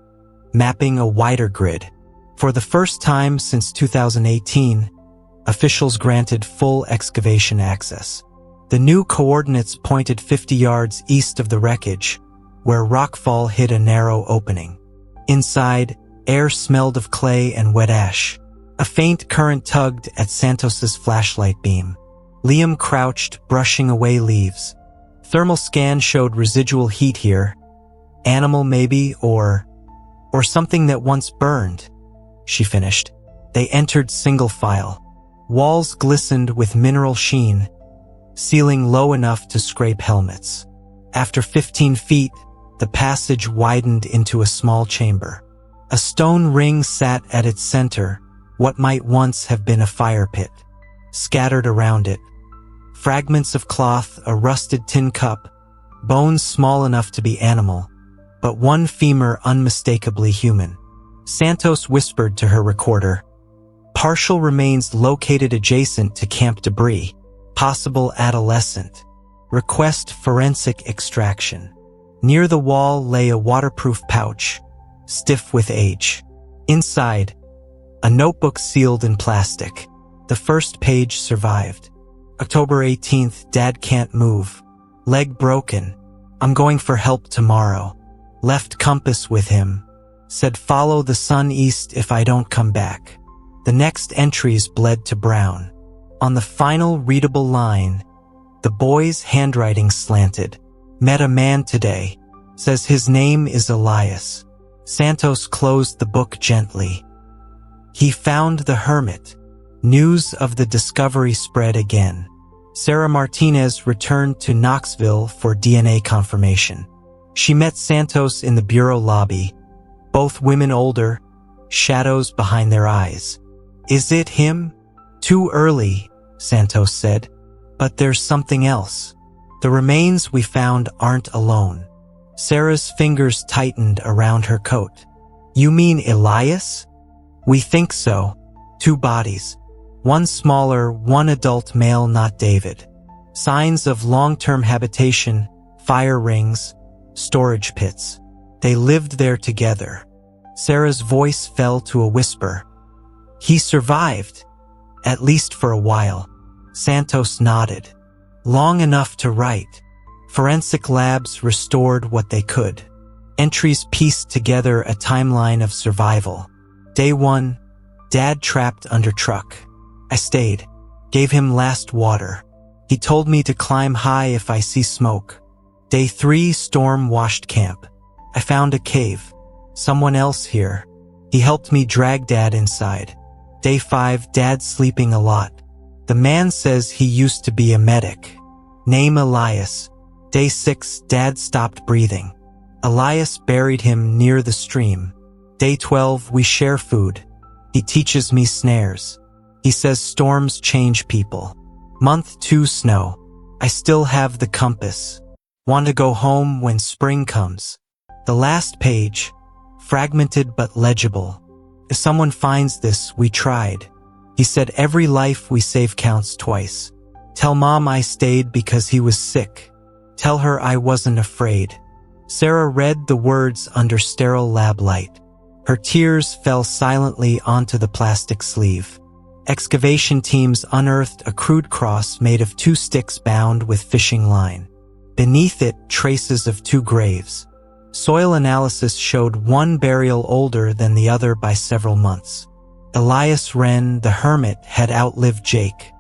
mapping a wider grid. For the first time since 2018, officials granted full excavation access. The new coordinates pointed 50 yards east of the wreckage, where rockfall hid a narrow opening. Inside, air smelled of clay and wet ash. A faint current tugged at Santos's flashlight beam. Liam crouched, brushing away leaves. Thermal scan showed residual heat here. Animal maybe, or something that once burned, she finished. They entered single file. Walls glistened with mineral sheen, ceiling low enough to scrape helmets. After 15 feet, the passage widened into a small chamber. A stone ring sat at its center, what might once have been a fire pit. Scattered around it, fragments of cloth, a rusted tin cup, bones small enough to be animal, but one femur unmistakably human. Santos whispered to her recorder, "Partial remains located adjacent to camp debris. Possible adolescent. Request forensic extraction." Near the wall lay a waterproof pouch, stiff with age. Inside, a notebook sealed in plastic. The first page survived. October 18th, Dad can't move. Leg broken. I'm going for help tomorrow. Left compass with him. Said follow the sun east if I don't come back. The next entries bled to brown. On the final readable line, the boy's handwriting slanted. Met a man today. Says his name is Elias. Santos closed the book gently. He found the hermit. News of the discovery spread again. Sarah Martinez returned to Knoxville for DNA confirmation. She met Santos in the bureau lobby. Both women older, shadows behind their eyes. Is it him? Too early, Santos said. But there's something else. The remains we found aren't alone. Sarah's fingers tightened around her coat. You mean Elias? We think so. 2 bodies. One smaller, one adult male, not David. Signs of long-term habitation, fire rings, storage pits. They lived there together. Sarah's voice fell to a whisper. He survived, at least for a while. Santos nodded. Long enough to write. Forensic labs restored what they could. Entries pieced together a timeline of survival. Day 1, Dad trapped under truck. I stayed. Gave him last water. He told me to climb high if I see smoke. Day 3, storm washed camp. I found a cave. Someone else here. He helped me drag Dad inside. Day 5, Dad sleeping a lot. The man says he used to be a medic. Name Elias. Day 6, Dad stopped breathing. Elias buried him near the stream. Day 12, we share food. He teaches me snares. He says storms change people. Month 2, snow. I still have the compass. Want to go home when spring comes. The last page, fragmented but legible. If someone finds this, we tried. He said every life we save counts twice. Tell Mom I stayed because he was sick. Tell her I wasn't afraid. Sarah read the words under sterile lab light. Her tears fell silently onto the plastic sleeve. Excavation teams unearthed a crude cross made of 2 sticks bound with fishing line. Beneath it, traces of 2 graves. Soil analysis showed one burial older than the other by several months. Elias Wren, the hermit, had outlived Jake.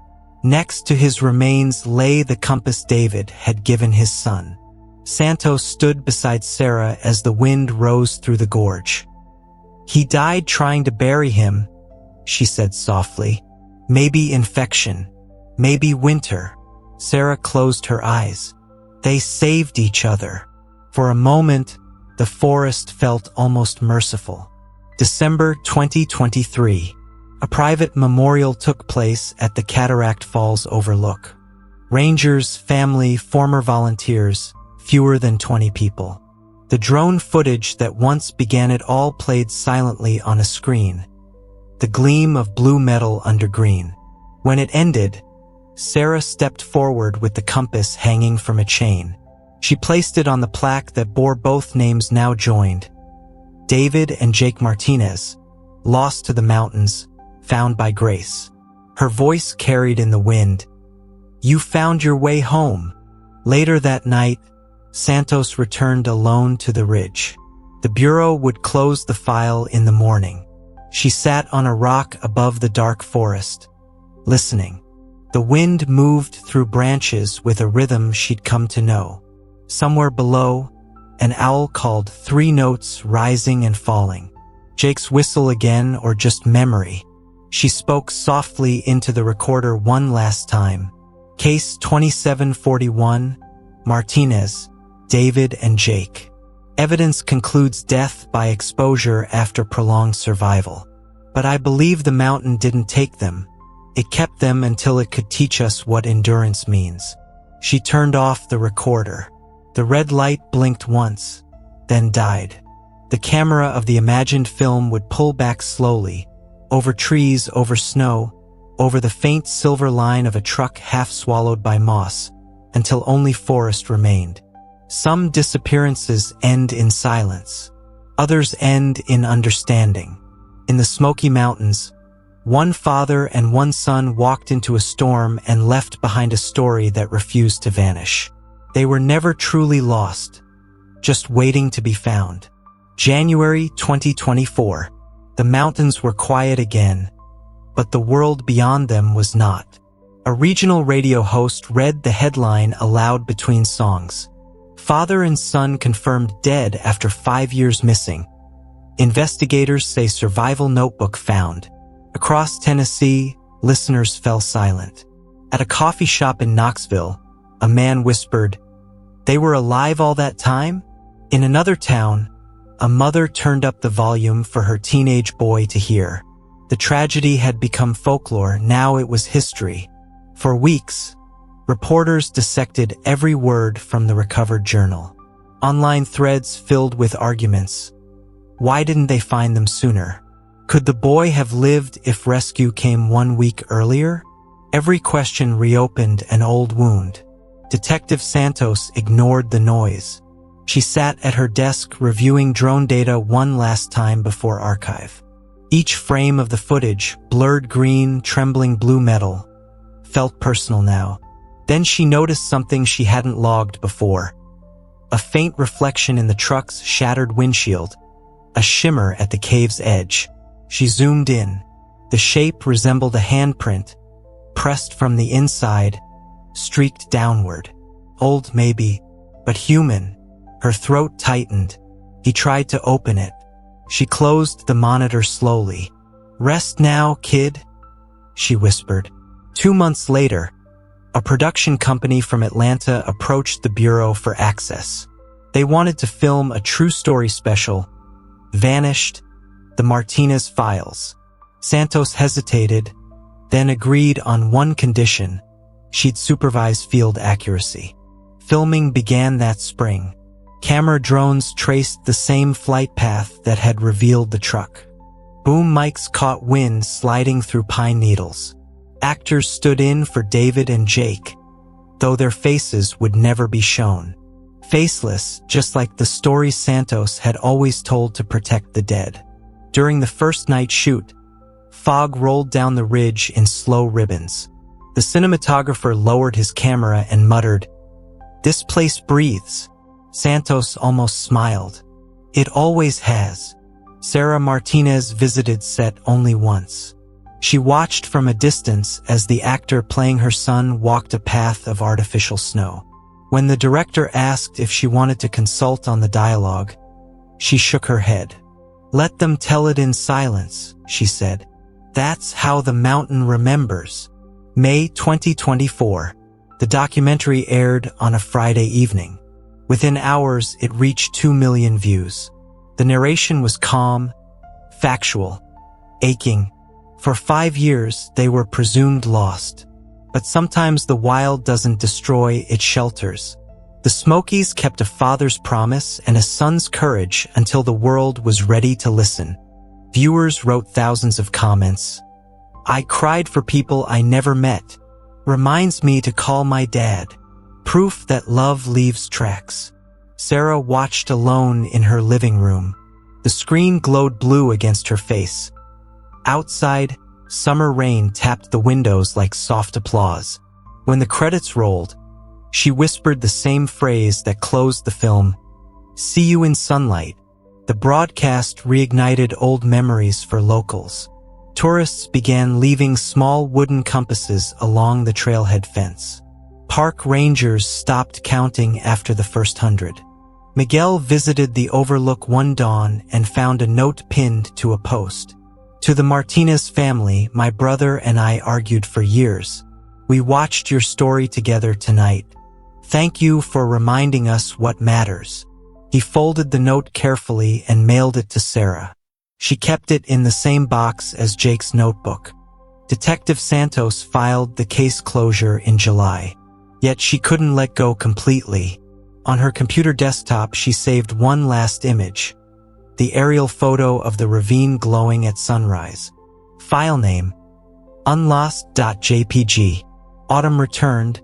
Next to his remains lay the compass David had given his son. Santos stood beside Sarah as the wind rose through the gorge. He died trying to bury him, she said softly. Maybe infection. Maybe winter. Sarah closed her eyes. They saved each other. For a moment, the forest felt almost merciful. December 2023. A private memorial took place at the Cataract Falls Overlook. Rangers, family, former volunteers, fewer than 20 people. The drone footage that once began it all played silently on a screen. The gleam of blue metal under green. When it ended, Sarah stepped forward with the compass hanging from a chain. She placed it on the plaque that bore both names now joined. David and Jake Martinez, lost to the mountains, found by grace. Her voice carried in the wind. You found your way home. Later that night, Santos returned alone to the ridge. The bureau would close the file in the morning. She sat on a rock above the dark forest, listening. The wind moved through branches with a rhythm she'd come to know. Somewhere below, an owl called 3 notes rising and falling. Jake's whistle again, or just memory? She spoke softly into the recorder one last time. Case 2741, Martinez, David and Jake. Evidence concludes death by exposure after prolonged survival. But I believe the mountain didn't take them. It kept them until it could teach us what endurance means. She turned off the recorder. The red light blinked once, then died. The camera of the imagined film would pull back slowly, over trees, over snow, over the faint silver line of a truck half swallowed by moss, until only forest remained. Some disappearances end in silence. Others end in understanding. In the Smoky Mountains, one father and one son walked into a storm and left behind a story that refused to vanish. They were never truly lost, just waiting to be found. January 2024. The mountains were quiet again, but the world beyond them was not. A regional radio host read the headline aloud between songs. Father and son confirmed dead after 5 years missing. Investigators say survival notebook found. Across Tennessee, listeners fell silent. At a coffee shop in Knoxville, a man whispered, "They were alive all that time?" In another town, a mother turned up the volume for her teenage boy to hear. The tragedy had become folklore, now it was history. For weeks, reporters dissected every word from the recovered journal. Online threads filled with arguments. Why didn't they find them sooner? Could the boy have lived if rescue came 1 week earlier? Every question reopened an old wound. Detective Santos ignored the noise. She sat at her desk reviewing drone data one last time before archive. Each frame of the footage, blurred green, trembling blue metal, felt personal now. Then she noticed something she hadn't logged before. A faint reflection in the truck's shattered windshield, a shimmer at the cave's edge. She zoomed in. The shape resembled a handprint, pressed from the inside, streaked downward. Old maybe, but human. Her throat tightened. He tried to open it. She closed the monitor slowly. "Rest now, kid," she whispered. 2 months later, a production company from Atlanta approached the Bureau for access. They wanted to film a true story special, Vanished, the Martinez Files. Santos hesitated, then agreed on one condition: she'd supervise field accuracy. Filming began that spring. Camera drones traced the same flight path that had revealed the truck. Boom mics caught wind sliding through pine needles. Actors stood in for David and Jake, though their faces would never be shown. Faceless, just like the story Santos had always told to protect the dead. During the first night shoot, fog rolled down the ridge in slow ribbons. The cinematographer lowered his camera and muttered, "This place breathes." Santos almost smiled. "It always has." Sarah Martinez visited set only once. She watched from a distance as the actor playing her son walked a path of artificial snow. When the director asked if she wanted to consult on the dialogue, she shook her head. "Let them tell it in silence," she said. "That's how the mountain remembers." May 2024. The documentary aired on a Friday evening. Within hours, it reached 2 million views. The narration was calm, factual, aching. For 5 years, they were presumed lost. But sometimes the wild doesn't destroy, it shelters. The Smokies kept a father's promise and a son's courage until the world was ready to listen. Viewers wrote thousands of comments. "I cried for people I never met. Reminds me to call my dad. Proof that love leaves tracks." Sarah watched alone in her living room. The screen glowed blue against her face. Outside, summer rain tapped the windows like soft applause. When the credits rolled, she whispered the same phrase that closed the film, "See you in sunlight." The broadcast reignited old memories for locals. Tourists began leaving small wooden compasses along the trailhead fence. Park rangers stopped counting after the first 100. Miguel visited the overlook one dawn and found a note pinned to a post. "To the Martinez family, my brother and I argued for years. We watched your story together tonight. Thank you for reminding us what matters." He folded the note carefully and mailed it to Sarah. She kept it in the same box as Jake's notebook. Detective Santos filed the case closure in July. Yet she couldn't let go completely. On her computer desktop, she saved one last image. The aerial photo of the ravine glowing at sunrise. File name, unlost.jpg. Autumn returned,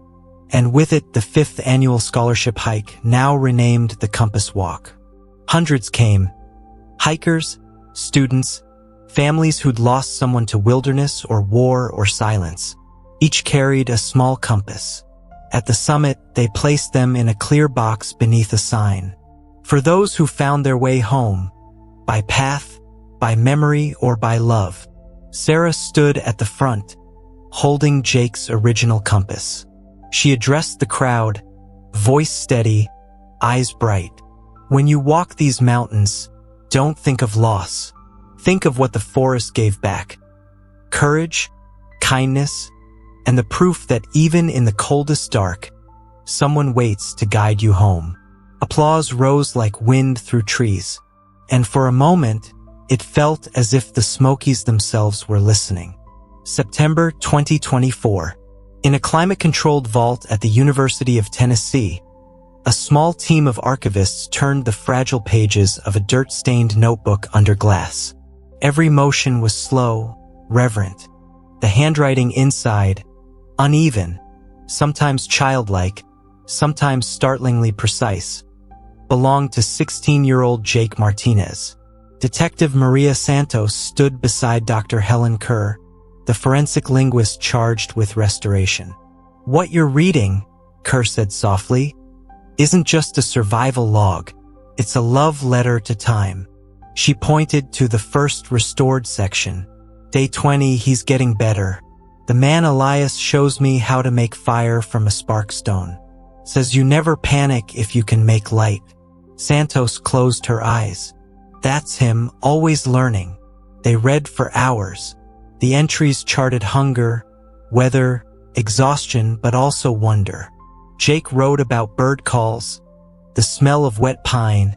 and with it the 5th annual scholarship hike, now renamed the Compass Walk. Hundreds came. Hikers, students, families who'd lost someone to wilderness or war or silence. Each carried a small compass. At the summit, they placed them in a clear box beneath a sign. For those who found their way home, by path, by memory, or by love. Sarah stood at the front, holding Jake's original compass. She addressed the crowd, voice steady, eyes bright. "When you walk these mountains, don't think of loss. Think of what the forest gave back. Courage, kindness, and the proof that even in the coldest dark, someone waits to guide you home." Applause rose like wind through trees. And for a moment, it felt as if the Smokies themselves were listening. September 2024. In a climate-controlled vault at the University of Tennessee, a small team of archivists turned the fragile pages of a dirt-stained notebook under glass. Every motion was slow, reverent. The handwriting inside, uneven, sometimes childlike, sometimes startlingly precise, belonged to 16-year-old Jake Martinez. Detective Maria Santos stood beside Dr. Helen Kerr, the forensic linguist charged with restoration. "What you're reading," Kerr said softly, "isn't just a survival log. It's a love letter to time." She pointed to the first restored section. "Day 20, he's getting better. The man Elias shows me how to make fire from a spark stone. Says you never panic if you can make light." Santos closed her eyes. That's him, always learning. They read for hours. The entries charted hunger, weather, exhaustion, but also wonder. Jake wrote about bird calls, the smell of wet pine,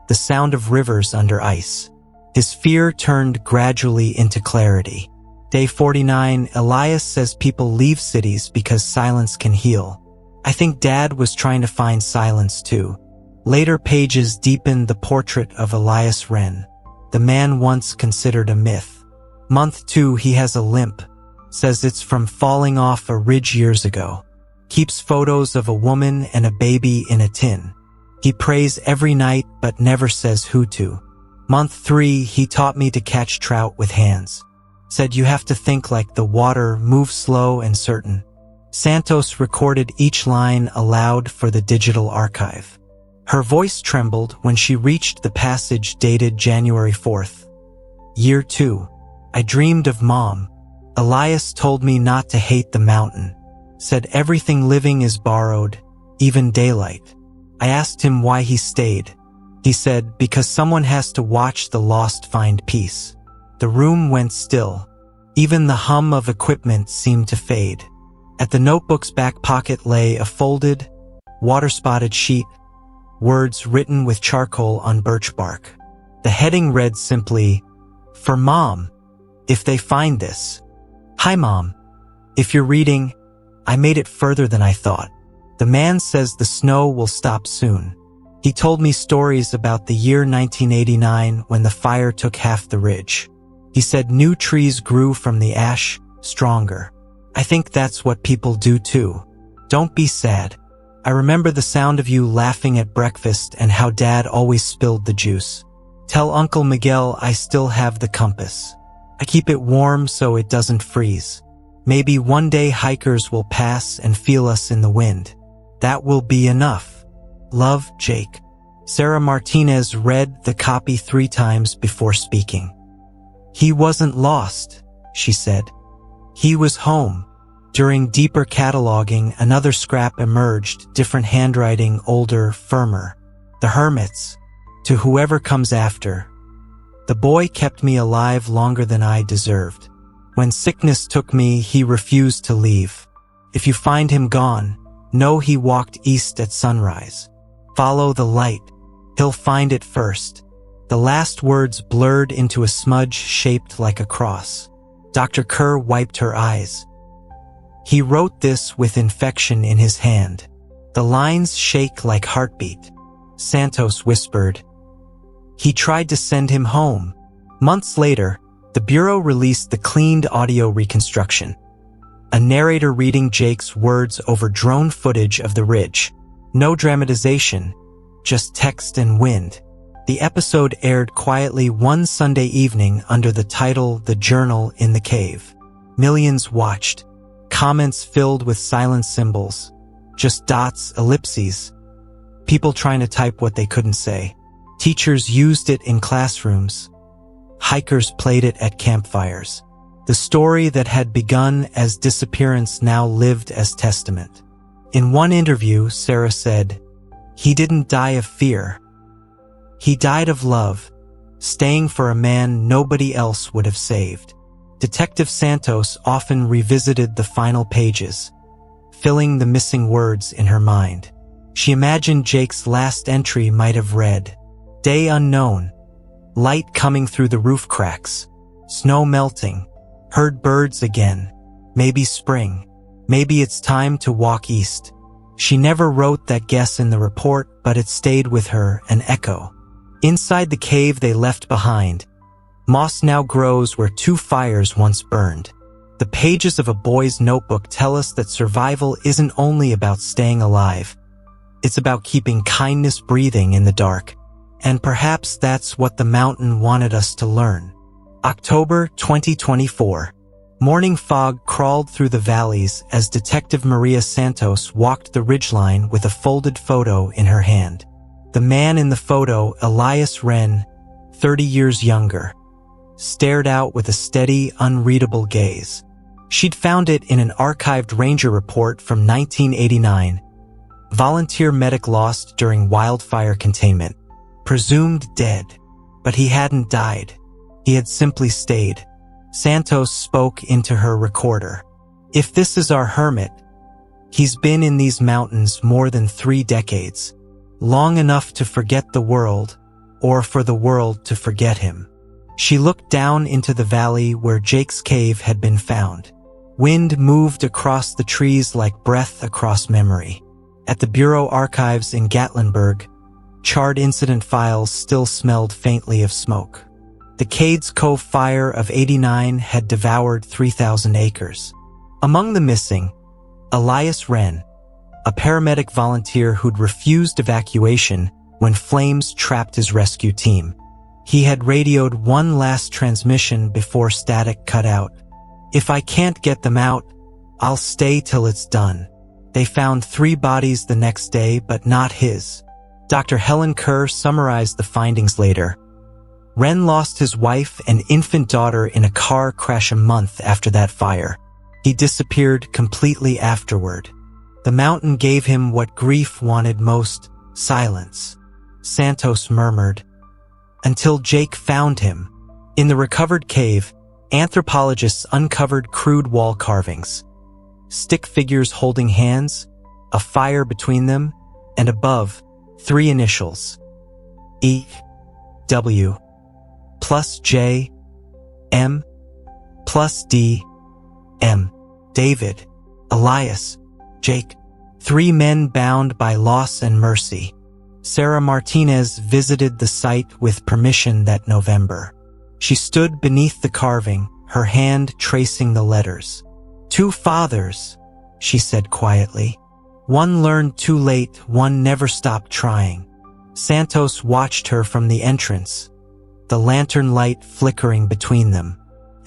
the sound of rivers under ice. His fear turned gradually into clarity. Day 49, Elias says people leave cities because silence can heal. I think Dad was trying to find silence too. Later pages deepened the portrait of Elias Wren, the man once considered a myth. Month 2, he has a limp, Says it's from falling off a ridge years ago. Keeps photos of a woman and a baby in a tin. He prays every night but never says who to. Month 3, he taught me to catch trout with hands. Said you have to think like the water, move slow and certain. Santos recorded each line aloud for the digital archive. Her voice trembled when she reached the passage dated January 4th. Year 2. I dreamed of Mom. Elias told me not to hate the mountain. Said everything living is borrowed, even daylight. I asked him why he stayed. He said, because someone has to watch the lost find peace. The room went still. Even the hum of equipment seemed to fade. At the notebook's back pocket lay a folded, water-spotted sheet, words written with charcoal on birch bark. The heading read simply, "For Mom, if they find this. Hi Mom. If you're reading, I made it further than I thought. The man says the snow will stop soon. He told me stories about the year 1989 when the fire took half the ridge. He said new trees grew from the ash, stronger. I think that's what people do too. Don't be sad. I remember the sound of you laughing at breakfast and how Dad always spilled the juice. Tell Uncle Miguel I still have the compass. I keep it warm so it doesn't freeze. Maybe one day hikers will pass and feel us in the wind. That will be enough. Love, Jake." Sarah Martinez read the copy 3 times before speaking. "He wasn't lost," she said. "He was home." During deeper cataloging, another scrap emerged, different handwriting, older, firmer. "The hermits. To whoever comes after. The boy kept me alive longer than I deserved. When sickness took me, he refused to leave. If you find him gone, know he walked east at sunrise. Follow the light. He'll find it first." The last words blurred into a smudge shaped like a cross. Dr. Kerr wiped her eyes. He wrote this with infection in his hand. The lines shake like heartbeat. Santos whispered. He tried to send him home. Months later, the Bureau released the cleaned audio reconstruction. A narrator reading Jake's words over drone footage of the ridge. No dramatization, just text and wind. The episode aired quietly one Sunday evening under the title The Journal in the Cave. Millions watched. Comments filled with silent symbols. Just dots, ellipses. People trying to type what they couldn't say. Teachers used it in classrooms. Hikers played it at campfires. The story that had begun as Disappearance now lived as testament. In one interview, Sarah said, "He didn't die of fear. He died of love, staying for a man nobody else would have saved." Detective Santos often revisited the final pages, filling the missing words in her mind. She imagined Jake's last entry might have read, "Day unknown, light coming through the roof cracks, snow melting, heard birds again, maybe spring, maybe it's time to walk east." She never wrote that guess in the report, but it stayed with her, an echo. Inside the cave they left behind, moss now grows where 2 fires once burned. The pages of a boy's notebook tell us that survival isn't only about staying alive. It's about keeping kindness breathing in the dark. And perhaps that's what the mountain wanted us to learn. October 2024. Morning fog crawled through the valleys as Detective Maria Santos walked the ridgeline with a folded photo in her hand. The man in the photo, Elias Wren, 30 years younger, stared out with a steady, unreadable gaze. She'd found it in an archived ranger report from 1989. Volunteer medic lost during wildfire containment. Presumed dead. But he hadn't died. He had simply stayed. Santos spoke into her recorder. "If this is our hermit, he's been in these mountains more than 3 decades. Long enough to forget the world, or for the world to forget him." She looked down into the valley where Jake's cave had been found. Wind moved across the trees like breath across memory. At the Bureau archives in Gatlinburg, charred incident files still smelled faintly of smoke. The Cades Cove fire of '89 had devoured 3,000 acres. Among the missing, Elias Wren, a paramedic volunteer who'd refused evacuation when flames trapped his rescue team. He had radioed one last transmission before static cut out. "If I can't get them out, I'll stay till it's done." They found 3 bodies the next day, but not his. Dr. Helen Kerr summarized the findings later. Wren lost his wife and infant daughter in a car crash a month after that fire. He disappeared completely afterward. The mountain gave him what grief wanted most: silence. Santos murmured. Until Jake found him. In the recovered cave, anthropologists uncovered crude wall carvings. Stick figures holding hands, a fire between them, and above, 3 initials. E, W, plus J, M, plus D, M. David, Elias, Jake. 3 men bound by loss and mercy. Sarah Martinez visited the site with permission that November. She stood beneath the carving, her hand tracing the letters. 2 fathers, she said quietly. One learned too late, one never stopped trying. Santos watched her from the entrance, the lantern light flickering between them.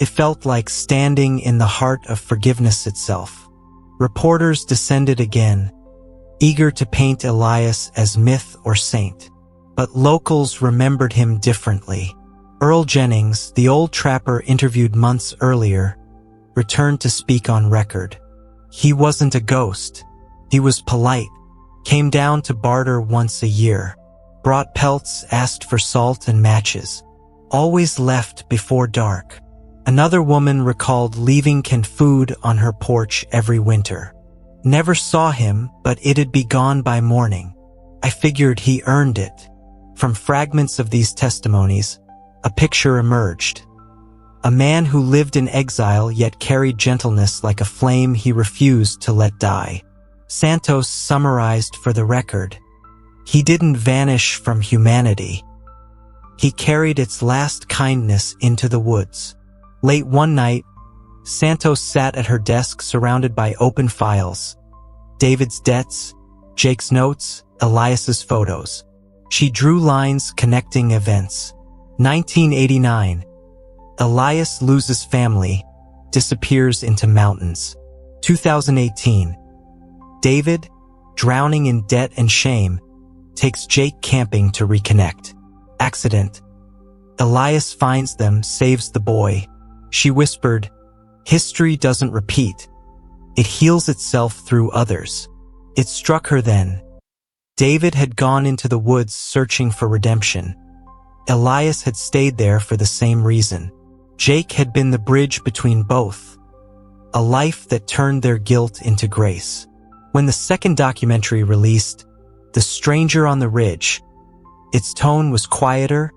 It felt like standing in the heart of forgiveness itself. Reporters descended again, eager to paint Elias as myth or saint. But locals remembered him differently. Earl Jennings, the old trapper interviewed months earlier, returned to speak on record. He wasn't a ghost. He was polite, came down to barter once a year, brought pelts, asked for salt and matches, always left before dark. Another woman recalled leaving canned food on her porch every winter. Never saw him, but it'd be gone by morning. I figured he earned it. From fragments of these testimonies, a picture emerged. A man who lived in exile yet carried gentleness like a flame he refused to let die. Santos summarized for the record. He didn't vanish from humanity. He carried its last kindness into the woods. Late one night, Santos sat at her desk surrounded by open files. David's debts, Jake's notes, Elias's photos. She drew lines connecting events. 1989. Elias loses family, disappears into mountains. 2018. David, drowning in debt and shame, takes Jake camping to reconnect. Accident. Elias finds them, saves the boy. She whispered, "History doesn't repeat. It heals itself through others." It struck her then. David had gone into the woods searching for redemption. Elias had stayed there for the same reason. Jake had been the bridge between both, a life that turned their guilt into grace. When the second documentary released, The Stranger on the Ridge, its tone was quieter,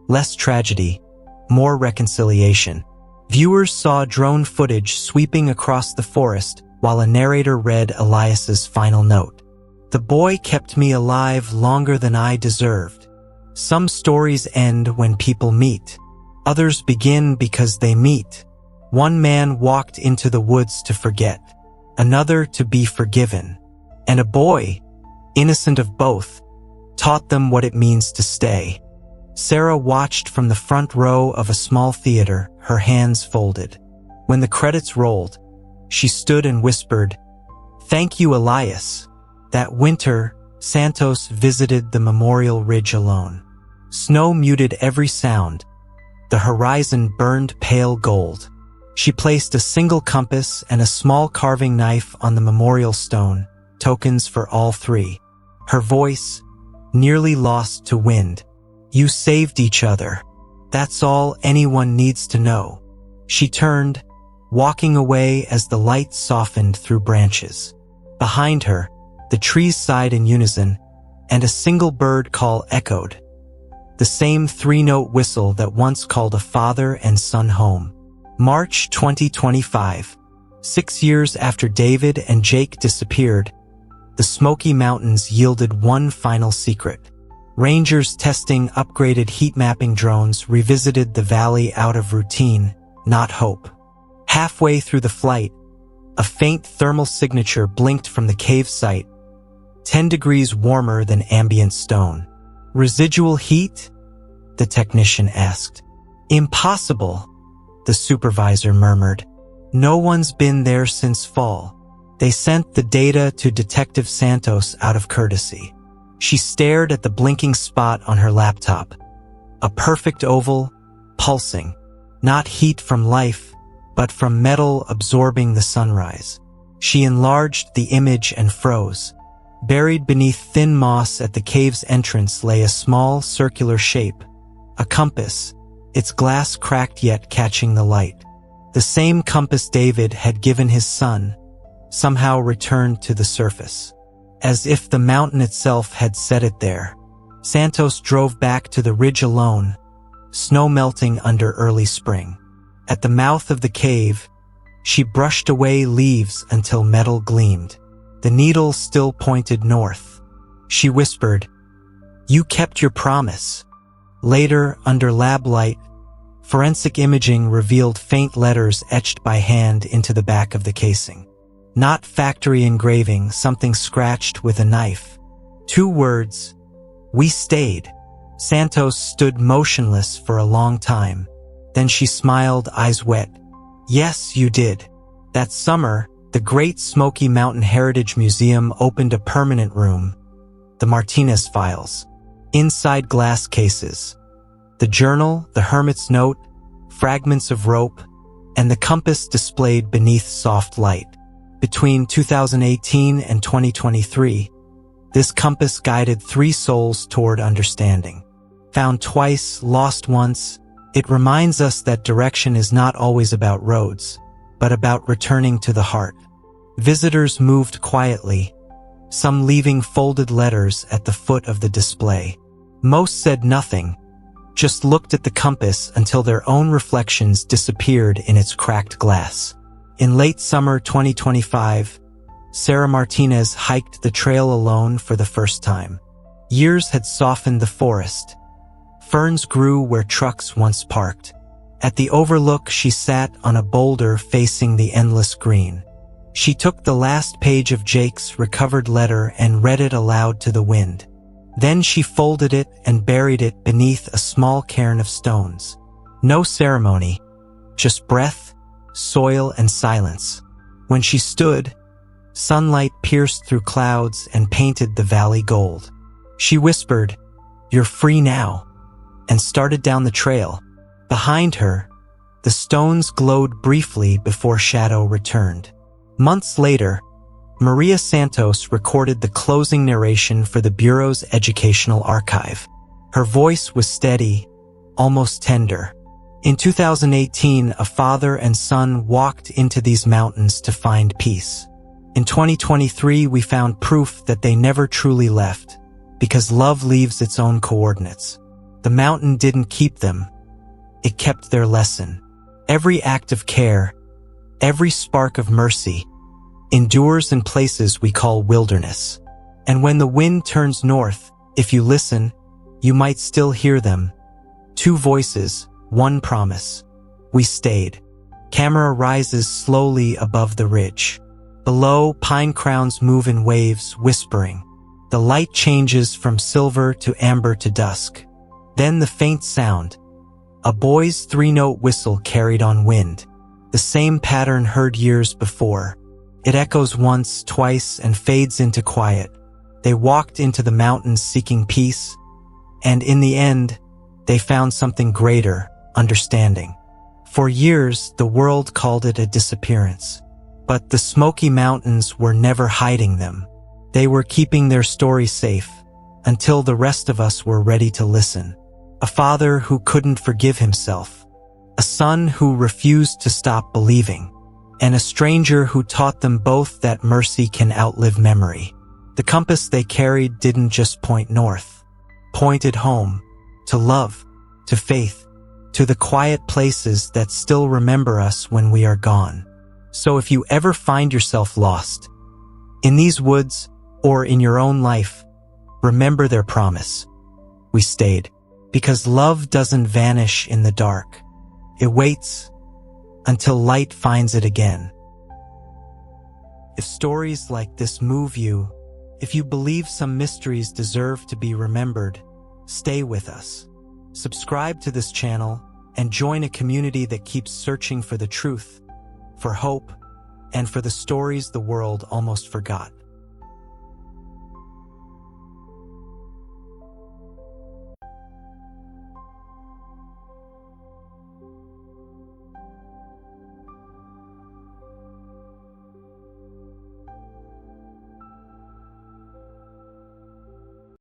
less tragedy, more reconciliation. Viewers saw drone footage sweeping across the forest while a narrator read Elias's final note. "The boy kept me alive longer than I deserved. Some stories end when people meet. Others begin because they meet. One man walked into the woods to forget, another to be forgiven. And a boy, innocent of both, taught them what it means to stay." Sarah watched from the front row of a small theater, her hands folded. When the credits rolled, she stood and whispered, "Thank you, Elias." That winter, Santos visited the Memorial Ridge alone. Snow muted every sound. The horizon burned pale gold. She placed a single compass and a small carving knife on the memorial stone, tokens for all 3. Her voice, nearly lost to wind. "You saved each other. That's all anyone needs to know." She turned, walking away as the light softened through branches. Behind her, the trees sighed in unison, and a single bird call echoed. The same 3-note whistle that once called a father and son home. March 2025. 6 years after David and Jake disappeared, the Smoky Mountains yielded one final secret. Rangers testing upgraded heat mapping drones revisited the valley out of routine, not hope. Halfway through the flight, a faint thermal signature blinked from the cave site, 10 degrees warmer than ambient stone. Residual heat? The technician asked. Impossible, the supervisor murmured. No one's been there since fall. They sent the data to Detective Santos out of courtesy. She stared at the blinking spot on her laptop. A perfect oval, pulsing. Not heat from life, but from metal absorbing the sunrise. She enlarged the image and froze. Buried beneath thin moss at the cave's entrance lay a small circular shape. A compass, its glass cracked yet catching the light. The same compass David had given his son, somehow returned to the surface. As if the mountain itself had set it there. Santos drove back to the ridge alone, snow melting under early spring. At the mouth of the cave, she brushed away leaves until metal gleamed. The needle still pointed north. She whispered, "You kept your promise." Later, under lab light, forensic imaging revealed faint letters etched by hand into the back of the casing. Not factory engraving, something scratched with a knife. 2 words, "We stayed." Santos stood motionless for a long time. Then she smiled, eyes wet. "Yes, you did." That summer, the Great Smoky Mountain Heritage Museum opened a permanent room, the Martinez files. Inside glass cases. The journal, the hermit's note, fragments of rope, and the compass displayed beneath soft light. Between 2018 and 2023, this compass guided 3 souls toward understanding. Found twice, lost once, it reminds us that direction is not always about roads, but about returning to the heart. Visitors moved quietly, some leaving folded letters at the foot of the display. Most said nothing, just looked at the compass until their own reflections disappeared in its cracked glass. In late summer 2025, Sarah Martinez hiked the trail alone for the first time. Years had softened the forest. Ferns grew where trucks once parked. At the overlook, she sat on a boulder facing the endless green. She took the last page of Jake's recovered letter and read it aloud to the wind. Then she folded it and buried it beneath a small cairn of stones. No ceremony, just breath, soil, and silence. When she stood, sunlight pierced through clouds and painted the valley gold. She whispered, "You're free now," and started down the trail. Behind her, the stones glowed briefly before shadow returned. Months later, Maria Santos recorded the closing narration for the Bureau's educational archive. Her voice was steady, almost tender. In 2018, a father and son walked into these mountains to find peace. In 2023, we found proof that they never truly left, because love leaves its own coordinates. The mountain didn't keep them. It kept their lesson. Every act of care, every spark of mercy, endures in places we call wilderness. And when the wind turns north, if you listen, you might still hear them. 2 voices, 1 promise. We stayed. Camera rises slowly above the ridge. Below, pine crowns move in waves, whispering. The light changes from silver to amber to dusk. Then the faint sound. A boy's 3-note whistle carried on wind. The same pattern heard years before. It echoes once, twice, and fades into quiet. They walked into the mountains seeking peace, and in the end, they found something greater, understanding. For years, the world called it a disappearance. But the Smoky Mountains were never hiding them. They were keeping their story safe, until the rest of us were ready to listen. A father who couldn't forgive himself. A son who refused to stop believing. And a stranger who taught them both that mercy can outlive memory. The compass they carried didn't just point north. Pointed home. To love. To faith. To the quiet places that still remember us when we are gone. So if you ever find yourself lost, in these woods or in your own life, remember their promise. we stayed. Because love doesn't vanish in the dark. It waits until light finds it again. If stories like this move you, if you believe some mysteries deserve to be remembered, stay with us. Subscribe to this channel and join a community that keeps searching for the truth, for hope, and for the stories the world almost forgot.